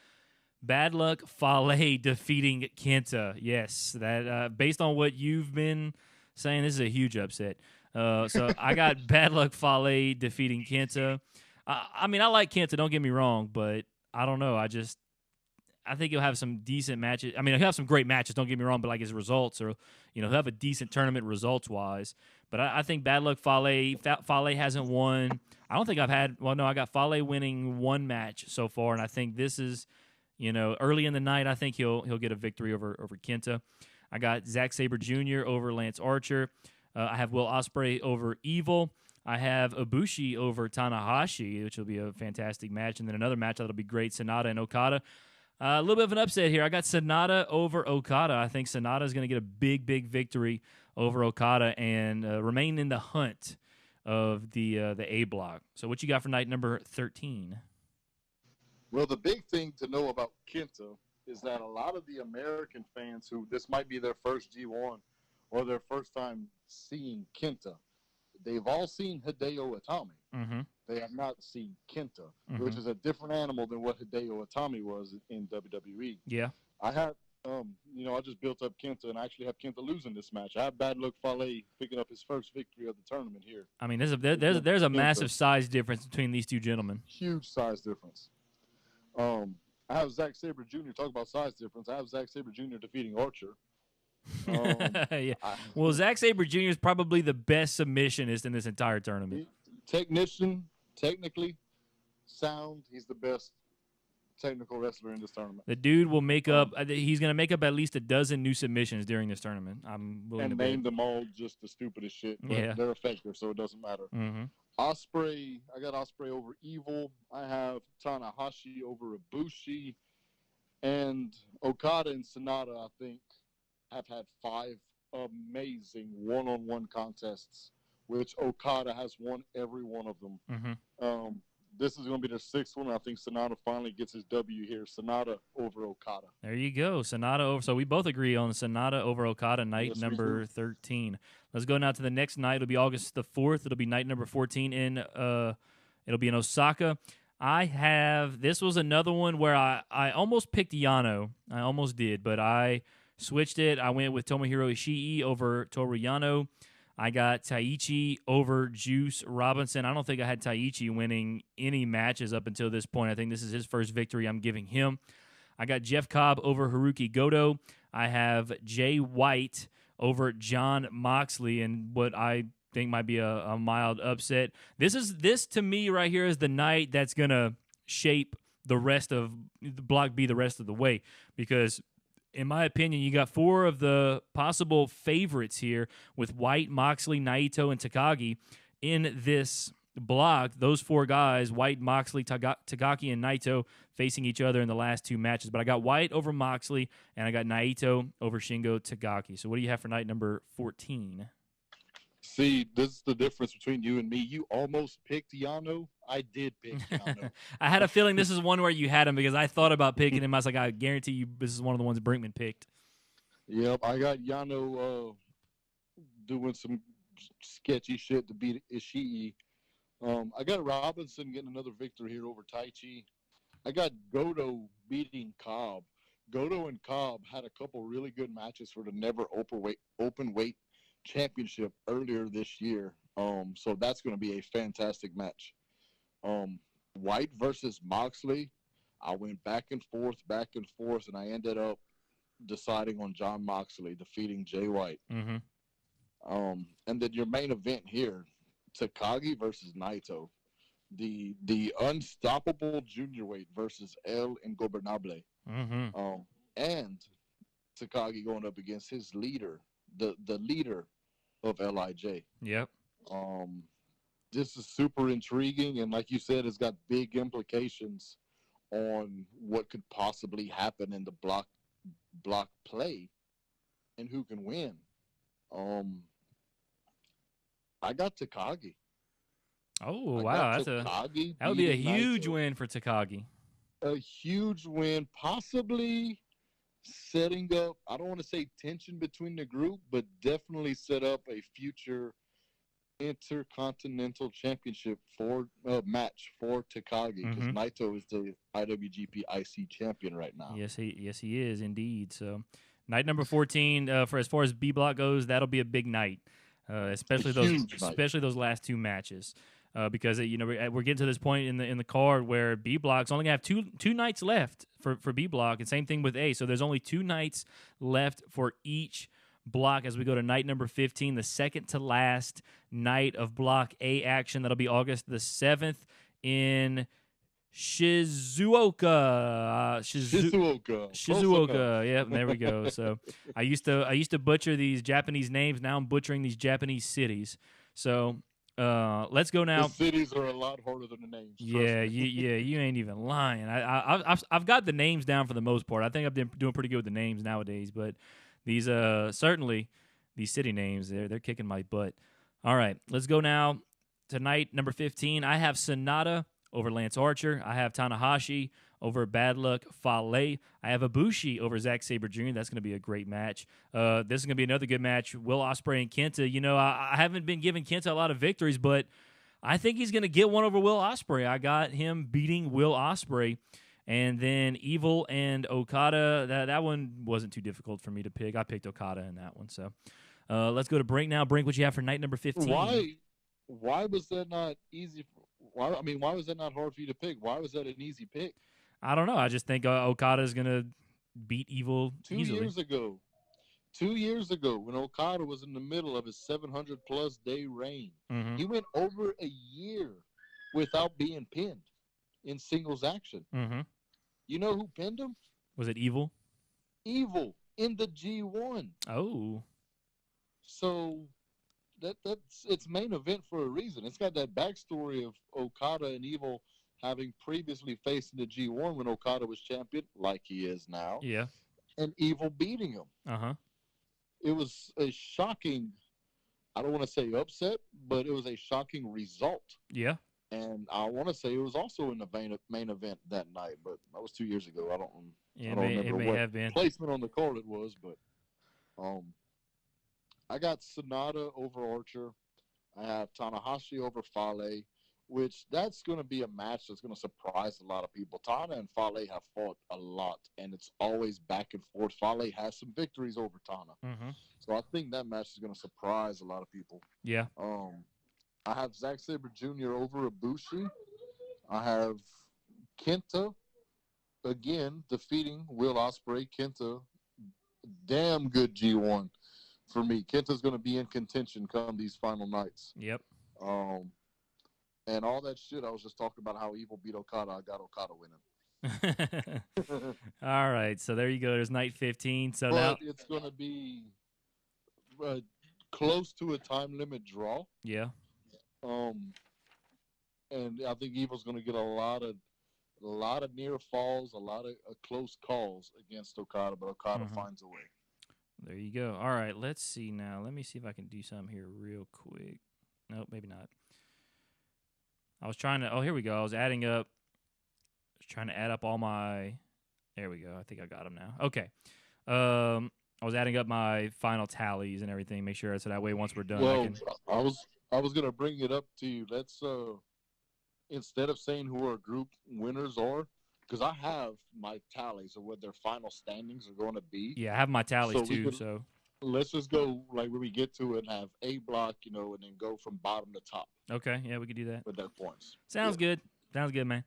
Bad Luck Fale defeating Kenta. Yes, that based on what you've been saying, this is a huge upset. So I got Bad Luck Fale defeating Kenta. I mean, I like Kenta. Don't get me wrong, but I don't know. I think he'll have some decent matches. I mean, he'll have some great matches. Don't get me wrong, but like his results are, he'll have a decent tournament results wise. But I think Bad Luck Fale. Fale hasn't won. I don't think I've had. Well, no, I got Fale winning one match so far, and I think this is, early in the night. I think he'll get a victory over Kenta. I got Zack Sabre Jr. over Lance Archer. I have Will Ospreay over Evil. I have Ibushi over Tanahashi, which will be a fantastic match, and then another match that'll be great: Sonata and Okada. A little bit of an upset here. I got Sonata over Okada. I think Sonata is going to get a big victory over Okada and remain in the hunt of the A block. So what you got for night number 13? Well, the big thing to know about Kenta is that a lot of the American fans who this might be their first G1 or their first time seeing Kenta, they've all seen Hideo Itami. Mm-hmm. They have not seen Kenta, Mm-hmm. which is a different animal than what Hideo Itami was in WWE. Yeah. I had, I just built up Kenta, and I actually have Kenta losing this match. I have Bad Luck Fale picking up his first victory of the tournament here. I mean, there's a massive size difference between these two gentlemen. Huge size difference. I have Zack Sabre Jr. Talk about size difference. I have Zack Sabre Jr. defeating Archer. Yeah. Well, Zack Sabre Jr. is probably the best submissionist in this entire tournament. Technically, sound. He's the best technical wrestler in this tournament. The dude will make up. He's going to make up at least a dozen new submissions during this tournament. I'm willing to bet. Name them all just the stupidest shit. But they're effective, so it doesn't matter. Mm-hmm. Ospreay. I got Ospreay over Evil. I have Tanahashi over Ibushi, and Okada and Sonata. I think have had 5 amazing one-on-one contests, which Okada has won every one of them. Mm-hmm. This is going to be their 6th one. I think Sonata finally gets his W here. Sonata over Okada. There you go. Sonata over. So we both agree on Sonata over Okada night number 13. Let's go now to the next night. It'll be August the 4th. It'll be night number 14 it'll be in Osaka. This was another one where I almost picked Yano. I almost did, but I switched it. I went with Tomohiro Ishii over Toru Yano. I got Taichi over Juice Robinson. I don't think I had Taichi winning any matches up until this point. I think this is his first victory I'm giving him. I got Jeff Cobb over Haruki Goto. I have Jay White over John Moxley, and what I think might be a mild upset. This to me right here is the night that's going to shape the rest of the Block B the rest of the way, because in my opinion, you got 4 of the possible favorites here with White, Moxley, Naito, and Takagi in this block. Those 4 guys, White, Moxley, Takagi, and Naito, facing each other in the last 2 matches. But I got White over Moxley, and I got Naito over Shingo Takagi. So what do you have for night number 14? See, this is the difference between you and me. You almost picked Yano. I did pick Yano. I had a feeling this is one where you had him, because I thought about picking him. I was like, I guarantee you this is one of the ones Brinkman picked. Yep, I got Yano doing some sketchy shit to beat Ishii. I got Robinson getting another victory here over Taichi. I got Goto beating Cobb. Goto and Cobb had a couple really good matches for the never open weight championship earlier this year. So that's going to be a fantastic match. White versus Moxley. I went back and forth, and I ended up deciding on John Moxley defeating Jay White. Mm-hmm. And then your main event here, Takagi versus Naito, the unstoppable junior weight versus El Ingobernable. Mm-hmm. And Takagi going up against his leader, the leader of LIJ. Yep. This is super intriguing, and like you said, it's got big implications on what could possibly happen in the block play and who can win. I got Takagi. Oh, wow. That would be a huge win for Takagi. A huge win, possibly setting up, I don't want to say tension between the group, but definitely set up a future Intercontinental Championship match for Takagi, because Naito is the IWGP IC champion right now. Yes, he is indeed. So, night number 14 for as far as B block goes, that'll be a big night, especially those last 2 matches. because we're getting to this point in the card where B block's only gonna have two nights left for B block, and same thing with A. So there's only 2 nights left for each block as we go to night number 15, the second to last night of Block A action. That'll be August the 7th in Shizuoka. Shizuoka. Yep, there we go. So I used to butcher these Japanese names. Now I'm butchering these Japanese cities. So let's go now. The cities are a lot harder than the names. Yeah, you ain't even lying. I've got the names down for the most part. I think I've been doing pretty good with the names nowadays, but these certainly these city names they're kicking my butt. All right, let's go now. Tonight, number 15, I have Sonata over Lance Archer. I have Tanahashi over Bad Luck Fale. I have Ibushi over Zack Sabre Jr. That's going to be a great match. This is going to be another good match. Will Ospreay and Kenta. You know, I haven't been giving Kenta a lot of victories, but I think he's going to get one over Will Ospreay. I got him beating Will Ospreay. And then Evil and Okada. That one wasn't too difficult for me to pick. I picked Okada in that one. So let's go to Brink now. Brink, what you have for night number 15? Why was that not easy? Why was that not hard for you to pick? Why was that an easy pick? I don't know. I just think Okada is going to beat Evil easily. 2 years ago, when Okada was in the middle of his 700-plus day reign, mm-hmm. he went over a year without being pinned in singles action. Mm-hmm. You know who pinned him? Was it Evil? Evil in the G1. Oh. So that's its main event for a reason. It's got that backstory of Okada and Evil having previously faced in the G1 when Okada was champion, like he is now. Yeah. And Evil beating him. Uh-huh. It was a shocking, I don't want to say upset, but it was a shocking result. Yeah. And I want to say it was also in the main event that night, but that was 2 years ago. I don't remember what have been. placement on the card it was, but I got Sonata over Archer. I have Tanahashi over Fale, which that's going to be a match that's going to surprise a lot of people. Tana and Fale have fought a lot, and it's always back and forth. Fale has some victories over Tana. Mm-hmm. So I think that match is going to surprise a lot of people. Yeah. I have Zack Sabre Jr. over Ibushi. I have Kenta, again, defeating Will Ospreay. Kenta, damn good G1 for me. Kenta's going to be in contention come these final nights. Yep. And all that shit I was just talking about how Evil beat Okada, I got Okada winning. All right, so there you go. There's night 15. So but now it's going to be close to a time limit draw. Yeah. And I think Evil's going to get a lot of near falls, a lot of close calls against Okada, but Okada finds a way. There you go. All right, let's see now. Let me see if I can do something here real quick. Nope, maybe not. I was trying to. Oh, here we go. I was adding up. I was trying to add up all my. There we go. I think I got them now. Okay. I was adding up my final tallies and everything. Make sure so that way once we're done. Well, I was gonna bring it up to you. Let's instead of saying who our group winners are, because I have my tallies of what their final standings are going to be. Yeah, I have my tallies too. So let's just go like when we get to it and have A block, and then go from bottom to top. Okay, yeah, we could do that with their points. Sounds good. Sounds good, man.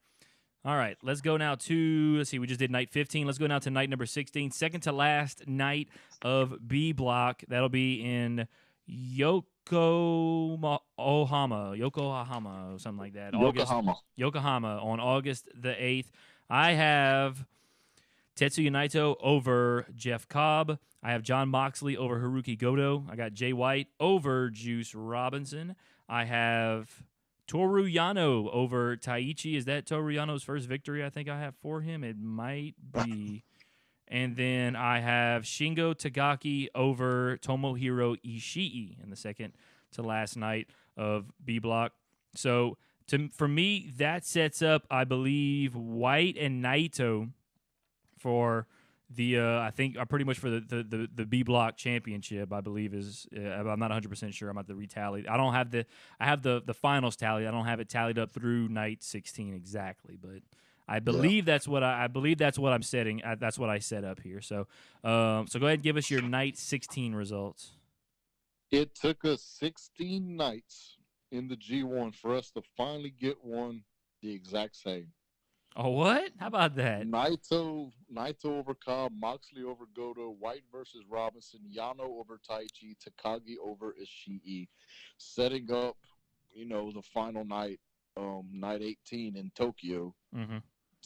All right, let's go now to, let's see, we just did night 15. Let's go now to night number 16, second to last night of B block. That'll be in Yokohama, something like that. Yokohama on August the 8th. I have Tetsuya Naito over Jeff Cobb. I have John Moxley over Haruki Goto. I got Jay White over Juice Robinson. I have Toru Yano over Taichi. Is that Toru Yano's first victory I think I have for him? It might be. And then I have Shingo Takagi over Tomohiro Ishii in the second to last night of B Block. So for me, that sets up, I believe, White and Naito for the I think pretty much for the B Block championship. I believe is I'm not 100% sure. I'm about to retally. I have the finals tally. I don't have it tallied up through night 16 exactly, but I believe that's what I'm setting. That's what I set up here. So so go ahead and give us your night 16 results. It took us 16 nights in the G1 for us to finally get one the exact same. Oh, what? How about that? Naito over Cobb, Moxley over Goto, White versus Robinson, Yano over Taichi, Takagi over Ishii, setting up, the final night, night 18 in Tokyo, Mm-hmm.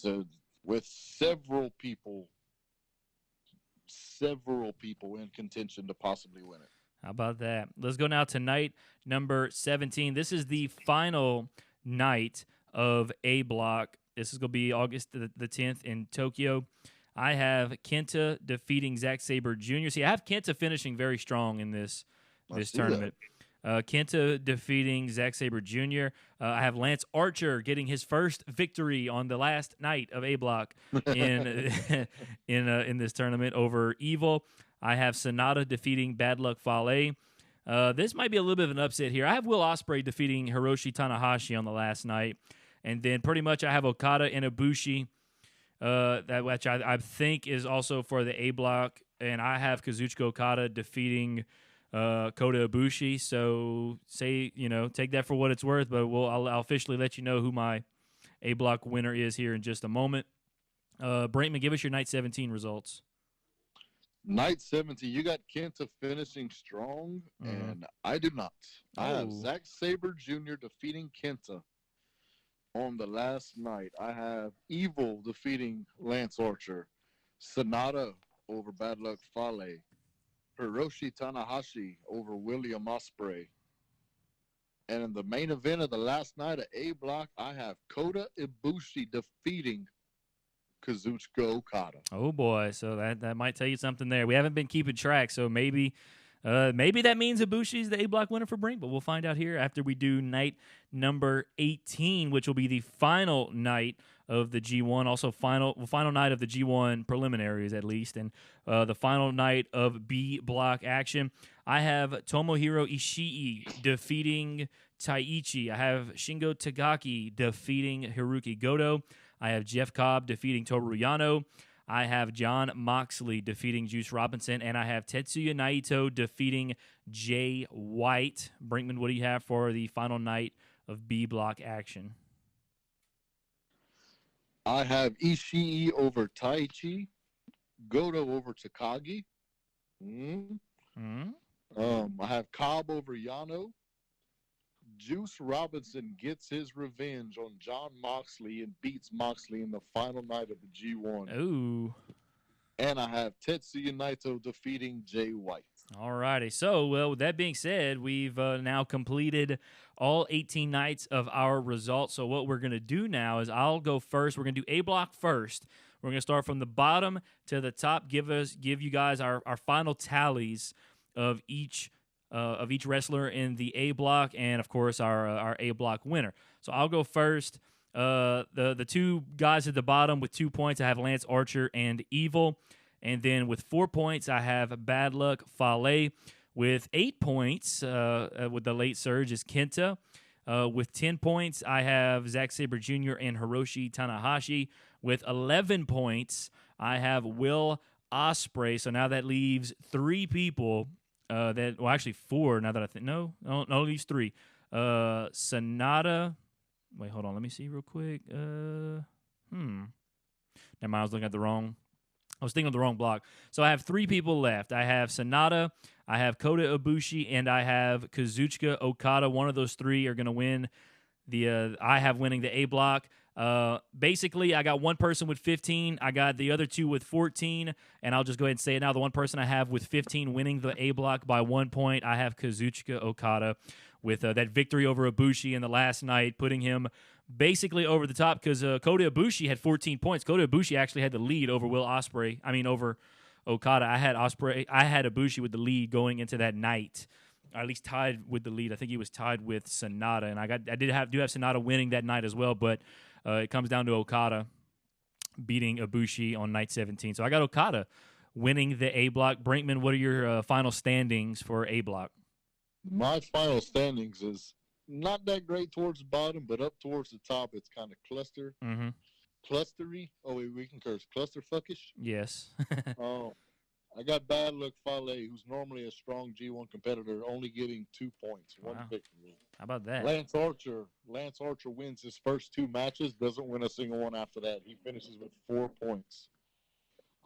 to with several people in contention to possibly win it. How about that? Let's go now to night number 17. This is the final night of A Block. This is going to be August the 10th in Tokyo. I have Kenta defeating Zack Sabre Jr. See, I have Kenta finishing very strong in this tournament. Kenta defeating Zack Sabre Jr. I have Lance Archer getting his first victory on the last night of A Block in in this tournament over Evil. I have Sonata defeating Bad Luck Fale. This might be a little bit of an upset here. I have Will Ospreay defeating Hiroshi Tanahashi on the last night. And then pretty much I have Okada and Ibushi, which I think is also for the A Block. And I have Kazuchika Okada defeating Kota Ibushi. So take that for what it's worth. But I'll officially let you know who my A Block winner is here in just a moment. Brinkman, give us your Night 17 results. Night 17, you got Kenta finishing strong, and I do not. I have Zack Sabre Jr. defeating Kenta on the last night. I have Evil defeating Lance Archer, Sonata over Bad Luck Fale, Hiroshi Tanahashi over William Ospreay. And in the main event of the last night of A Block, I have Kota Ibushi defeating Kazuchika Okada. Oh boy, so that might tell you something there. We haven't been keeping track, so maybe that means Ibushi's the A Block winner for Brink, but we'll find out here after we do night number 18, which will be the final night of the G1, also final night of the G1 preliminaries at least, and the final night of B Block action. I have Tomohiro Ishii defeating Taichi. I have Shingo Takagi defeating Hiroki Goto. I have Jeff Cobb defeating Toru Yano. I have John Moxley defeating Juice Robinson. And I have Tetsuya Naito defeating Jay White. Brinkman, what do you have for the final night of B Block action? I have Ishii over Taichi. Goto over Takagi. I have Cobb over Yano. Juice Robinson gets his revenge on John Moxley and beats Moxley in the final night of the G1. Ooh. And I have Tetsuya Naito defeating Jay White. All righty. So, well, with that being said, we've now completed all 18 nights of our results. So what we're going to do now is I'll go first. We're going to do A Block first. We're going to start from the bottom to the top, give you guys our final tallies of each wrestler in the A Block, and of course our A Block winner. So I'll go first. The two guys at the bottom with 2 points, I have Lance Archer and Evil, and then with 4 points I have Bad Luck Fale. With 8 points, with the late surge is Kenta. With 10 points, I have Zack Sabre Jr. and Hiroshi Tanahashi. With 11 points, I have Will Ospreay. So now that leaves 3 people. Actually 4 now that I think. No, it leaves 3. Sonata. Wait, hold on. Let me see real quick. Never mind. I was thinking of the wrong block. So I have 3 people left. I have Sonata, I have Kota Ibushi, and I have Kazuchika Okada. One of those 3 are going to win. I have winning the A Block. Basically, I got one person with 15. I got the other 2 with 14. And I'll just go ahead and say it now. The one person I have with 15 winning the A Block by 1 point, I have Kazuchika Okada with that victory over Ibushi in the last night, putting him basically over the top because Kota Ibushi had 14 points. Kota Ibushi actually had the lead over over Okada. I had Ibushi with the lead going into that night. Or at least tied with the lead. I think he was tied with Sonata, and I do have Sonata winning that night as well, but it comes down to Okada beating Ibushi on night 17. So I got Okada winning the A Block. Brinkman, what are your final standings for A Block? My final standings is not that great towards the bottom, but up towards the top, it's kind of clustery. Oh, we can curse. Clusterfuckish? Yes. I got Bad Luck Fale, who's normally a strong G1 competitor, only getting 2 points, one Wow. victory. How about that? Lance Archer wins his first 2 matches, doesn't win a single one after that. He finishes with 4 points.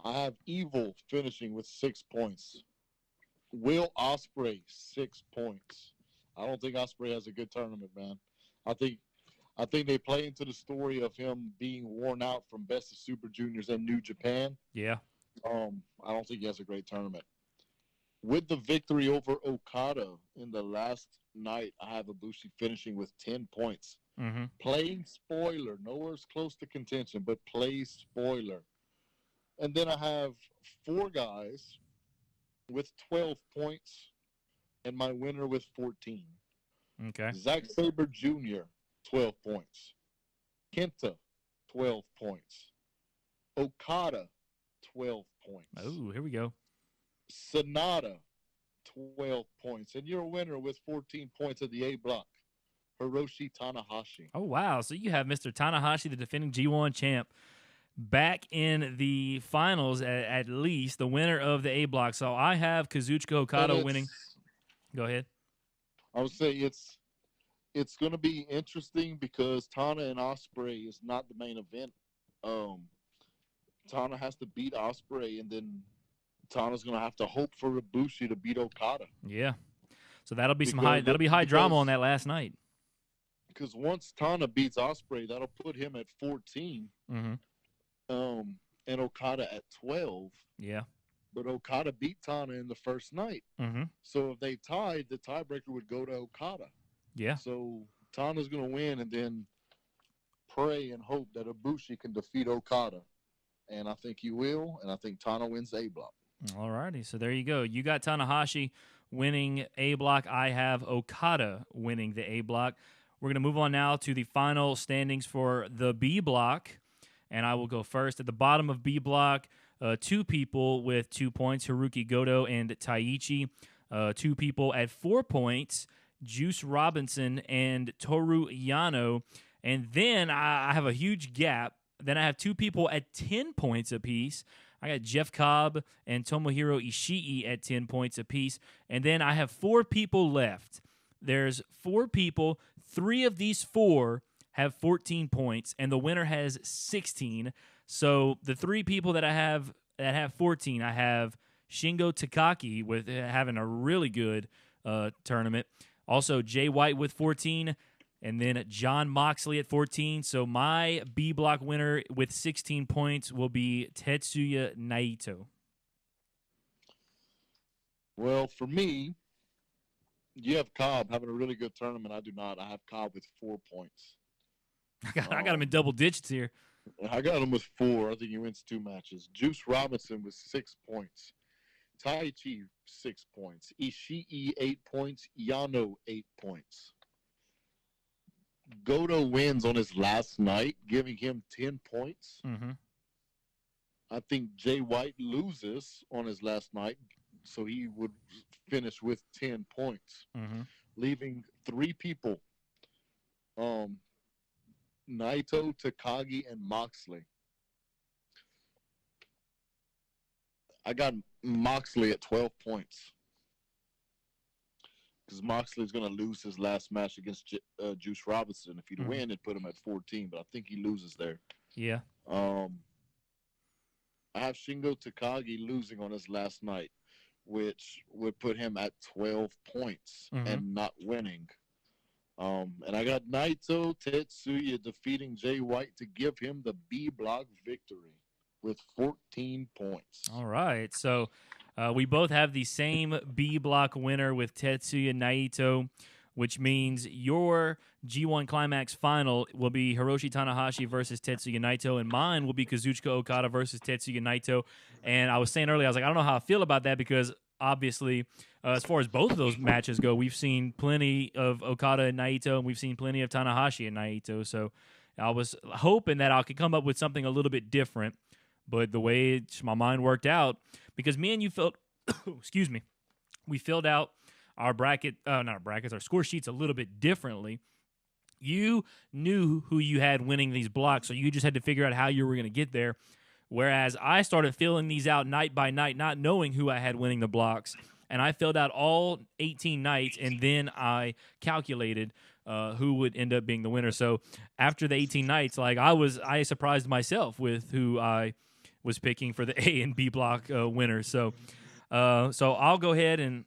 I have Evil finishing with 6 points. Will Ospreay 6 points. I don't think Ospreay has a good tournament, man. I think they play into the story of him being worn out from Best of Super Juniors and New Japan. Yeah. I don't think he has a great tournament. With the victory over Okada in the last night, I have Ibushi finishing with 10 points. Mm-hmm. Playing spoiler, nowhere's close to contention, but play spoiler. And then I have 4 guys with 12 points, and my winner with 14. Okay. Zack Sabre Jr., 12 points. Kenta, 12 points. Okada, 12 points. Oh, here we go. Sonata, 12 points. And your winner with 14 points at the A block, Hiroshi Tanahashi. Oh, wow. So you have Mr. Tanahashi, the defending G1 champ, back in the finals at least, the winner of the A block. So I have Kazuchika Okada winning. Go ahead. I would say it's going to be interesting because Tana and Ospreay is not the main event. Tana has to beat Ospreay, and then Tana's going to have to hope for Ibushi to beat Okada. Yeah. So that'll be high drama on that last night. Because once Tana beats Ospreay, that'll put him at 14. Mm-hmm. And Okada at 12. Yeah. But Okada beat Tana in the first night. Mm-hmm. So if they tied, the tiebreaker would go to Okada. Yeah. So Tana's going to win and then pray and hope that Ibushi can defeat Okada. And I think he will, and I think Tana wins the A block. All righty. So there you go. You got Tanahashi winning A block. I have Okada winning the A block. We're going to move on now to the final standings for the B block. And I will go first. At the bottom of B block, 2 people with 2 points, Haruki Goto and Taichi. 2 people at 4 points, Juice Robinson and Toru Yano. And then I have a huge gap. Then I have 2 people at 10 points apiece. I got Jeff Cobb and Tomohiro Ishii at 10 points apiece. And then I have 4 people left. There's 4 people. 3 of these 4 have 14 points, and the winner has 16. So the 3 people that I have that have 14, I have Shingo Takagi with having a really good tournament. Also, Jay White with 14, and then John Moxley at 14. So my B block winner with 16 points will be Tetsuya Naito. Well, for me, you have Cobb having a really good tournament. I do not. I have Cobb with 4 points. I got him in double digits here. I got him with 4. I think he wins 2 matches. Juice Robinson with 6 points. Taichi, 6 points. Ishii, 8 points. Yano, 8 points. Goto wins on his last night, giving him 10 points. Mm-hmm. I think Jay White loses on his last night, so he would finish with 10 points, leaving 3 people. Naito, Takagi, and Moxley. I got Moxley at 12 points because Moxley's going to lose his last match against Juice Robinson. If he'd win, it'd put him at 14, but I think he loses there. Yeah. I have Shingo Takagi losing on his last night, which would put him at 12 points and not winning. And I got Naito Tetsuya defeating Jay White to give him the B block victory with 14 points. All right. So we both have the same B block winner with Tetsuya Naito, which means your G1 Climax final will be Hiroshi Tanahashi versus Tetsuya Naito, and mine will be Kazuchika Okada versus Tetsuya Naito. And I was saying earlier, I was like, I don't know how I feel about that because obviously, as far as both of those matches go, we've seen plenty of Okada and Naito, and we've seen plenty of Tanahashi and Naito. So I was hoping that I could come up with something a little bit different. But the way my mind worked out, because me and you felt, excuse me, we filled out our bracket, not our brackets, our score sheets a little bit differently. You knew who you had winning these blocks, so you just had to figure out how you were going to get there. Whereas I started filling these out night by night, not knowing who I had winning the blocks. And I filled out all 18 nights, and then I calculated who would end up being the winner. So after the 18 nights, like I surprised myself with who I was picking for the A and B block winners. So I'll go ahead and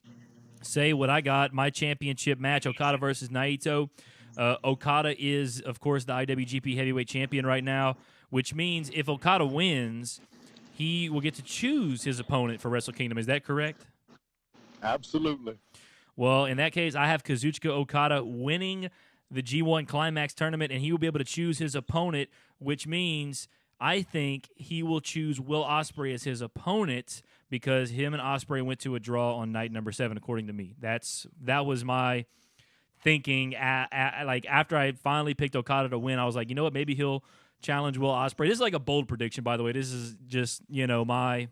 say what I got. My championship match: Okada versus Naito. Okada is, of course, the IWGP Heavyweight Champion right now, which means if Okada wins, he will get to choose his opponent for Wrestle Kingdom. Is that correct? Absolutely. Well, in that case, I have Kazuchika Okada winning the G1 Climax tournament, and he will be able to choose his opponent, which means I think he will choose Will Ospreay as his opponent because him and Ospreay went to a draw on night number 7, according to me. That was my thinking. Like after I finally picked Okada to win, I was like, you know what? Maybe he'll challenge Will Ospreay. This is like a bold prediction, by the way. This is just my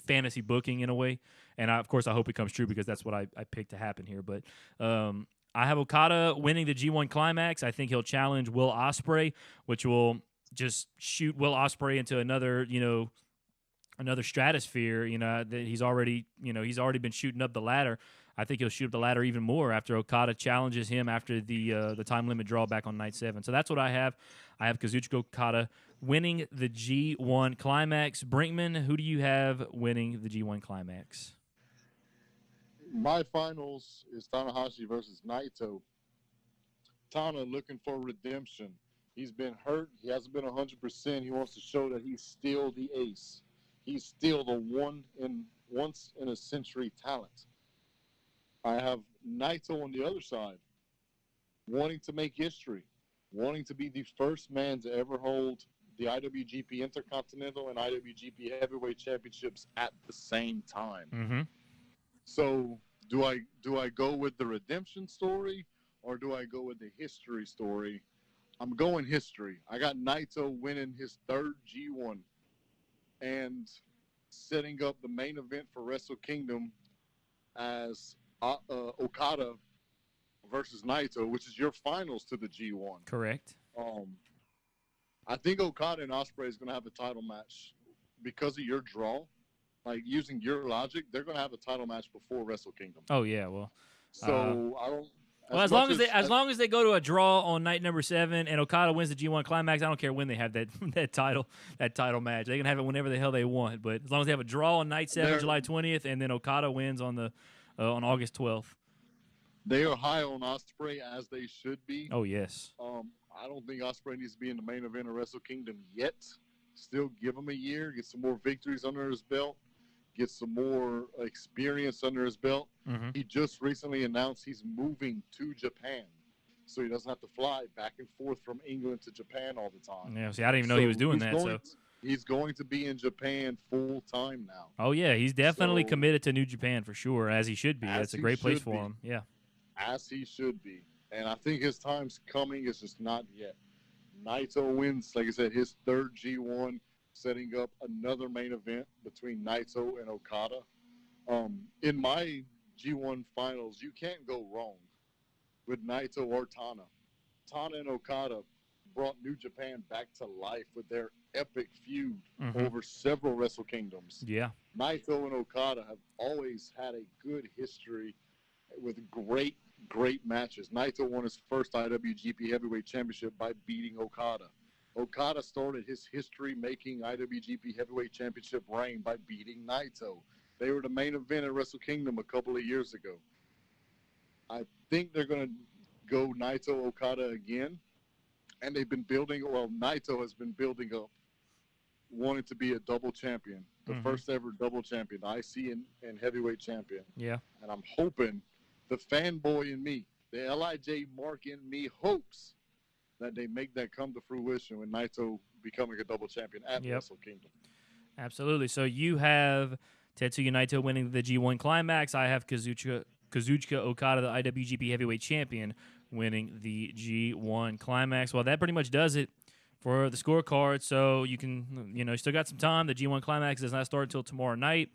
fantasy booking in a way. And of course, I hope it comes true because that's what I picked to happen here. But I have Okada winning the G1 Climax. I think he'll challenge Will Ospreay, which will just shoot Will Ospreay into another stratosphere. That he's already been shooting up the ladder. I think he'll shoot up the ladder even more after Okada challenges him after the time limit draw back on night 7. So that's what I have. I have Kazuchika Okada winning the G1 Climax. Brinkman, who do you have winning the G1 Climax? My finals is Tanahashi versus Naito. Tana looking for redemption. He's been hurt. He hasn't been 100%. He wants to show that he's still the ace. He's still the once in a century talent. I have Naito on the other side, wanting to make history, wanting to be the first man to ever hold the IWGP Intercontinental and IWGP Heavyweight Championships at the same time. Mm-hmm. So do I go with the redemption story or do I go with the history story? I'm going history. I got Naito winning his 3rd G1 and setting up the main event for Wrestle Kingdom as Okada versus Naito, which is your finals to the G1. Correct. I think Okada and Ospreay is going to have a title match because of your draw. Like, using your logic, they're going to have a title match before Wrestle Kingdom. Oh yeah, well. So I don't. Well, as long as they go to a draw on night number 7 and Okada wins the G1 Climax, I don't care when they have that title match. They can have it whenever the hell they want. But as long as they have a draw on night 7, July 20th, and then Okada wins on August 12th. They are high on Ospreay, as they should be. Oh yes. I don't think Ospreay needs to be in the main event of Wrestle Kingdom yet. Still give him a year, get some more victories under his belt, get some more experience under his belt. Mm-hmm. He just recently announced he's moving to Japan, so he doesn't have to fly back and forth from England to Japan all the time. Yeah, see, I didn't even know he was doing that. He's going to be in Japan full time now. Oh yeah, he's definitely committed to New Japan for sure, as he should be. That's a great place for him. Yeah, as he should be. And I think his time's coming. It's just not yet. Naito wins, like I said, his 3rd G1, setting up another main event between Naito and Okada. In my G1 finals, you can't go wrong with Naito or Tana. Tana and Okada brought New Japan back to life with their epic feud over several Wrestle Kingdoms. Yeah. Naito and Okada have always had a good history with great matches. Naito won his first IWGP Heavyweight Championship by beating Okada. Okada started his history-making IWGP Heavyweight Championship reign by beating Naito. They were the main event at Wrestle Kingdom a couple of years ago. I think they're going to go Naito Okada again. And they've been building, well, Naito has been building up, wanting to be a double champion, the first ever double champion, IC and heavyweight champion. Yeah. And I'm hoping the fanboy in me, the LIJ Mark in me, hopes that they make that come to fruition with Naito becoming a double champion at Wrestle Kingdom. Absolutely. So you have Tetsuya Naito winning the G1 Climax. I have Kazuchika Okada, the IWGP Heavyweight Champion, winning the G1 Climax. Well, that pretty much does it for the scorecard. So you can, you still got some time. The G1 Climax does not start until tomorrow night.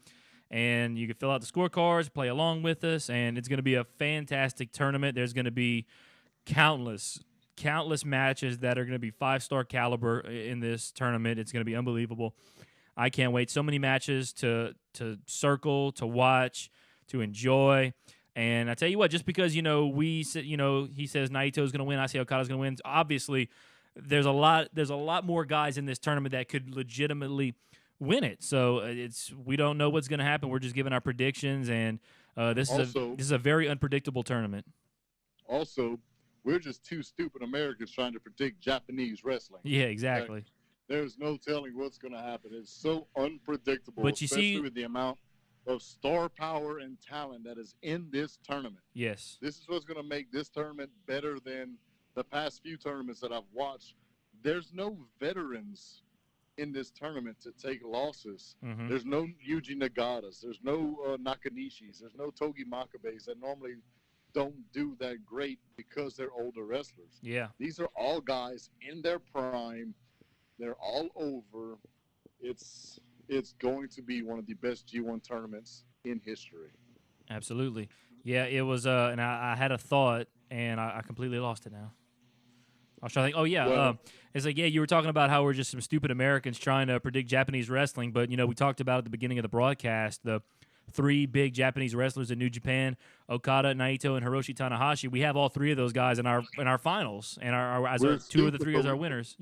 And you can fill out the scorecards, play along with us, and it's going to be a fantastic tournament. There's going to be countless matches that are going to be 5-star caliber in this tournament. It's going to be unbelievable. I can't wait. So many matches to circle, to watch, to enjoy. And I tell you what, just because we said he says Naito's going to win, I say Okada's going to win. Obviously, there's a lot more guys in this tournament that could legitimately win it. So we don't know what's going to happen. We're just giving our predictions, and this is a very unpredictable tournament. Also, we're just two stupid Americans trying to predict Japanese wrestling. Yeah, exactly. There's no telling what's going to happen. It's so unpredictable, but especially with the amount of star power and talent that is in this tournament. Yes. This is what's going to make this tournament better than the past few tournaments that I've watched. There's no veterans in this tournament to take losses. Mm-hmm. There's no Yuji Nagatas. There's no Nakanishis. There's no Togi Makabes that normally don't do that great because they're older wrestlers. Yeah. These are all guys in their prime. They're all over. It's going to be one of the best G1 tournaments in history. Absolutely. Yeah, it was, and I had a thought, and I completely lost it now. I was trying to think, oh, yeah. Well, it's like, yeah, you were talking about how we're just some stupid Americans trying to predict Japanese wrestling, but, we talked about at the beginning of the broadcast, the 3 big Japanese wrestlers in New Japan, Okada, Naito, and Hiroshi Tanahashi. We have all 3 of those guys in our finals, and as our 2 of the 3 as our winners.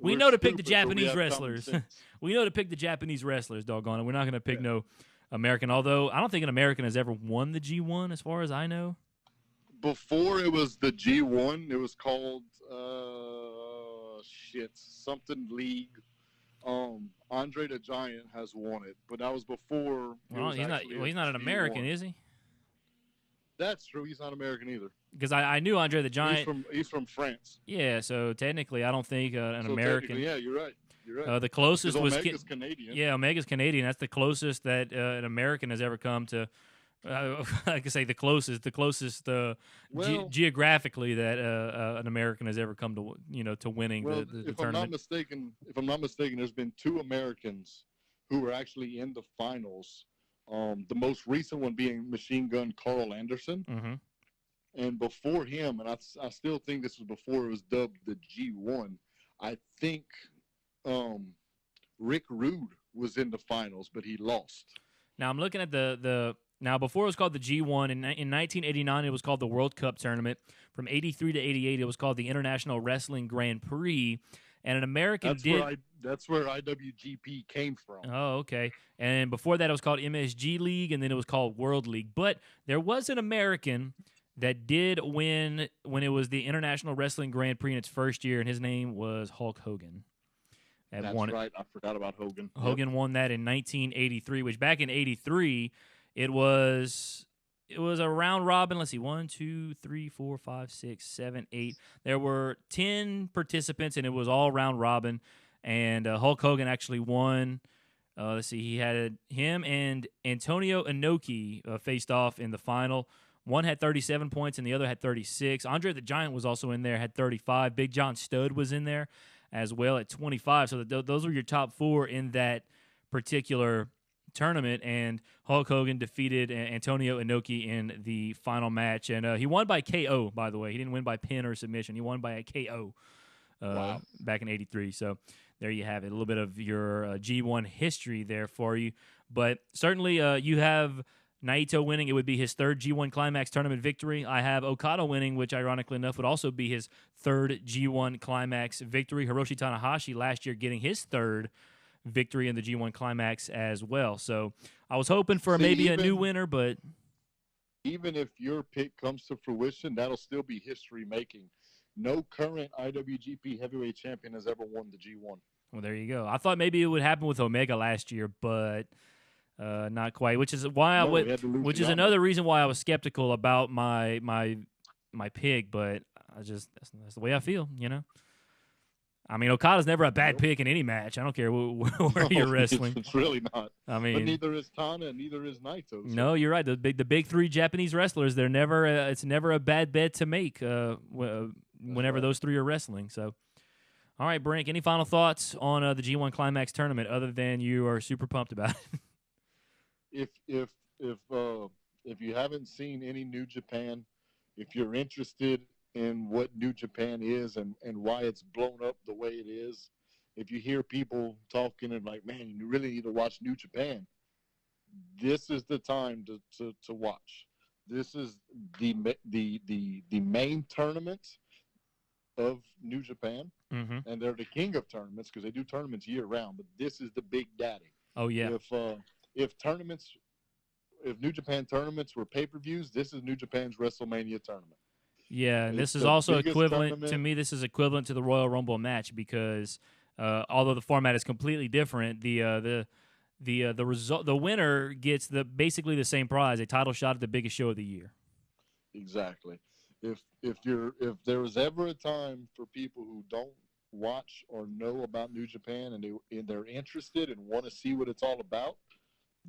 We know to pick the Japanese wrestlers. We know to pick the Japanese wrestlers. Doggone it, we're not going to pick no American. Although I don't think an American has ever won the G1, as far as I know. Before it was the G1, it was called something league. Andre the Giant has won it, but that was before. Well, he's not an American, is he? That's true. He's not American either. Because I knew Andre the Giant. He's from France. Yeah, so technically, I don't think an American. Yeah, you're right. You're right. The closest was Omega's Canadian. Yeah, Omega's Canadian. That's the closest that an American has ever come to. I could say the closest geographically that an American has ever come to winning the tournament. If I'm not mistaken, there's been 2 Americans who were actually in the finals. The most recent one being Machine Gun Carl Anderson, and before him, and I still think this was before it was dubbed the G1. I think Rick Rude was in the finals, but he lost. Now I'm looking at Now, before it was called the G1, in 1989 it was called the World Cup Tournament. From 83 to 88 it was called the International Wrestling Grand Prix. And an American That's where IWGP came from. Oh, okay. And before that it was called MSG League, and then it was called World League. But there was an American that did win when it was the International Wrestling Grand Prix in its first year, and his name was Hulk Hogan. That's right. I forgot about Hogan. Hogan won that in 1983, which back in 83... It was a round robin. Let's see, 1, 2, 3, 4, 5, 6, 7, 8. There were 10 participants, and it was all round robin. And Hulk Hogan actually won. Let's see, he had him and Antonio Inoki faced off in the final. One had 37 points, and the other had 36. Andre the Giant was also in there, had 35. Big John Studd was in there as well at 25. So those were your top 4 in that particular tournament, and Hulk Hogan defeated Antonio Inoki in the final match, and he won by KO, by the way. He didn't win by pin or submission. He won by a KO back in 83. So there you have it, a little bit of your G1 history there for you. But certainly you have Naito winning. It would be his 3rd G1 Climax tournament victory. I have Okada winning, which ironically enough would also be his 3rd G1 Climax victory. Hiroshi Tanahashi last year getting his 3rd victory in the G1 Climax as well. So I was hoping for maybe a new winner, but even if your pick comes to fruition, that'll still be history making. No current IWGP Heavyweight Champion has ever won the G1. Well, there you go. I thought maybe it would happen with Omega last year, but not quite. Which is why which is another reason why I was skeptical about my pick. But that's the way I feel, I mean, Okada's never a bad pick in any match. I don't care where you're wrestling. It's really not. I mean, but neither is Tana, and neither is Naito. So. No, you're right. The big 3 Japanese wrestlers. They're never. It's never a bad bet to make. Whenever those 3 are wrestling. So, all right, Brink. Any final thoughts on the G1 Climax tournament, other than you are super pumped about it? If you haven't seen any New Japan, if you're interested in what New Japan is and why it's blown up the way it is if you hear people talking and like, man, you really need to watch New Japan, this is the time to watch. This is the main tournament of New Japan, Mm-hmm. and they're the king of tournaments because they do tournaments year round. But this is the big daddy. Oh yeah. If tournaments, if New Japan tournaments were pay per views, this is New Japan's WrestleMania tournament. Yeah, and It's this is the also biggest equivalent to tournament. me. This is equivalent to the Royal Rumble match because although the format is completely different, the result, the winner gets basically the same prize, a title shot at the biggest show of the year. Exactly. If there was ever a time for people who don't watch or know about New Japan and they're interested and want to see what it's all about,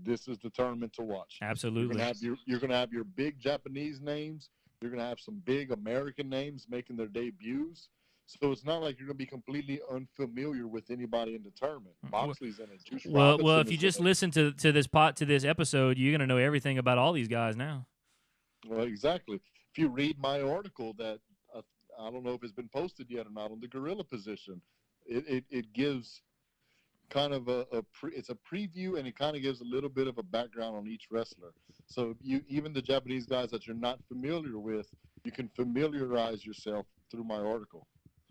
this is the tournament to watch. Absolutely. You're gonna have your big Japanese names. You're gonna have some big American names making their debuts. So it's not like you're gonna be completely unfamiliar with anybody in the tournament. Moxley's in it. Juice Well, Robinson if you is just in it. listen to this episode, you're gonna know everything about all these guys now. Well, exactly. If you read my article that I don't know if it's been posted yet or not on the gorilla position, it gives kind of it's a preview and it kind of gives a little bit of a background on each wrestler. So you even the Japanese guys that you're not familiar with, you can familiarize yourself through my article,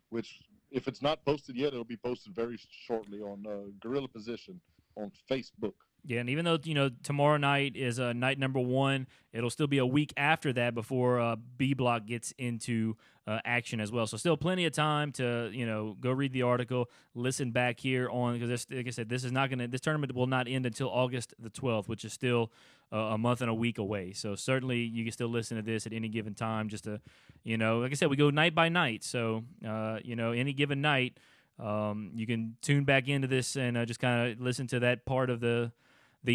which if it's not posted yet, it'll be posted very shortly on Gorilla Position on Facebook. Yeah, and even though tomorrow night is night number 1, it'll still be a week after that before B Block gets into action as well. So still plenty of time to go read the article, listen back here on because like I said, this tournament will not end until August the 12th, which is still a month and a week away. So certainly you can still listen to this at any given time. Just to like I said, we go night by night. So any given night, you can tune back into this and just kind of listen to that part of the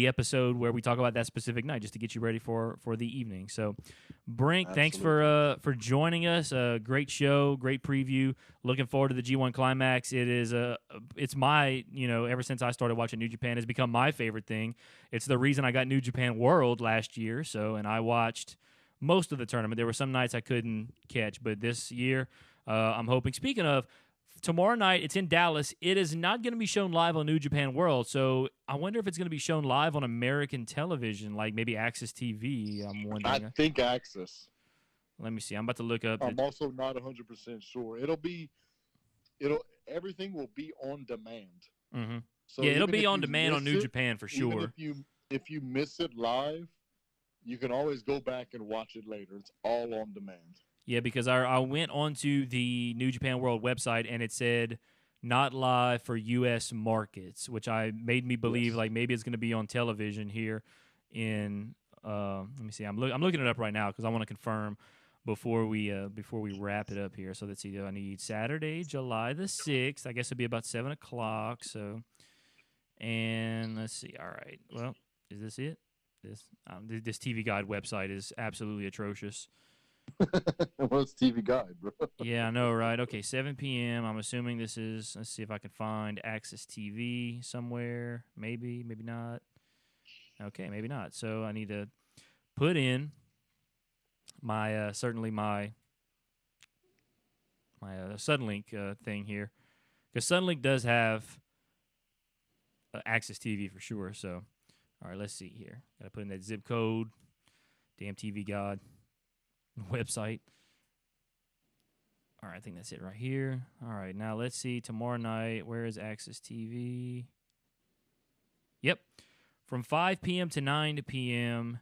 episode where we talk about that specific night just to get you ready for the evening. So, Brink, thanks for joining us. Great show, great preview. Looking forward to the G1 Climax. It's my, ever since I started watching New Japan, it's become my favorite thing. It's the reason I got New Japan World last year. So, and I watched most of the tournament. There were some nights I couldn't catch, but this year, I'm hoping. Speaking of, tomorrow night, it's in Dallas. It is not going to be shown live on New Japan World, so I wonder if it's going to be shown live on American television, like maybe Access TV. I'm wondering. I think Access. Let me see. I'm about to look up. I'm also not 100% sure. Everything will be on demand. Mm-hmm. So yeah, it'll be on demand on New Japan for sure. Even if you miss it live, you can always go back and watch it later. It's all on demand. Yeah, because I went onto the New Japan World website and it said not live for U.S. markets, which made me believe like maybe it's going to be on television here in. Let me see. I'm looking it up right now because I want to confirm before we wrap it up here. So let's see. I need Saturday, July the 6th. I guess it'll be about 7:00. So, and let's see. All right. Well, is this it? This TV Guide website is absolutely atrocious. What's TV Guide, bro? Yeah, I know, right? Okay, 7 p.m. I'm assuming this is. Let's see if I can find Access TV somewhere. Maybe not. Okay, maybe not. So I need to put in my certainly my Suddenlink thing here because Suddenlink does have Access TV for sure. So, all right, let's see here. Got to put in that zip code. Damn TV God. Website. All right, I think that's it right here. All right, now let's see. Tomorrow night, where is Access TV? Yep, from 5 p.m. to 9 p.m.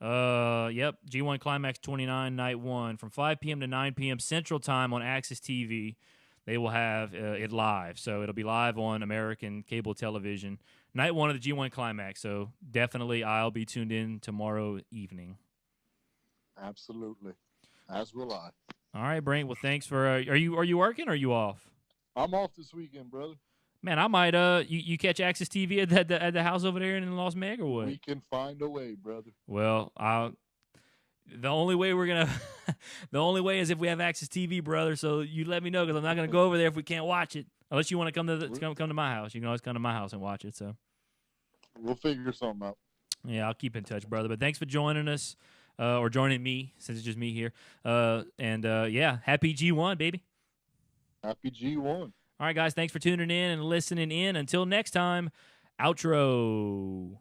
Yep, G1 Climax 29, Night 1. From 5 p.m. to 9 p.m. Central Time on Access TV, they will have it live. So it'll be live on American cable television. Night 1 of the G1 Climax. So definitely I'll be tuned in tomorrow evening. Absolutely, as will I. All right, Brink. Well, thanks for. Are you working or are you off? I'm off this weekend, brother. Man, I might. You catch Access TV at the house over there in Las Meg or what? We can find a way, brother. Well, the only way the only way is if we have Access TV, brother. So you let me know because I'm not gonna go over there if we can't watch it. Unless you want to come to my house, you can always come to my house and watch it. So we'll figure something out. Yeah, I'll keep in touch, brother. But thanks for joining us. Or joining me, since it's just me here. Yeah, happy G1, baby. Happy G1. All right, guys, thanks for tuning in and listening in. Until next time, outro.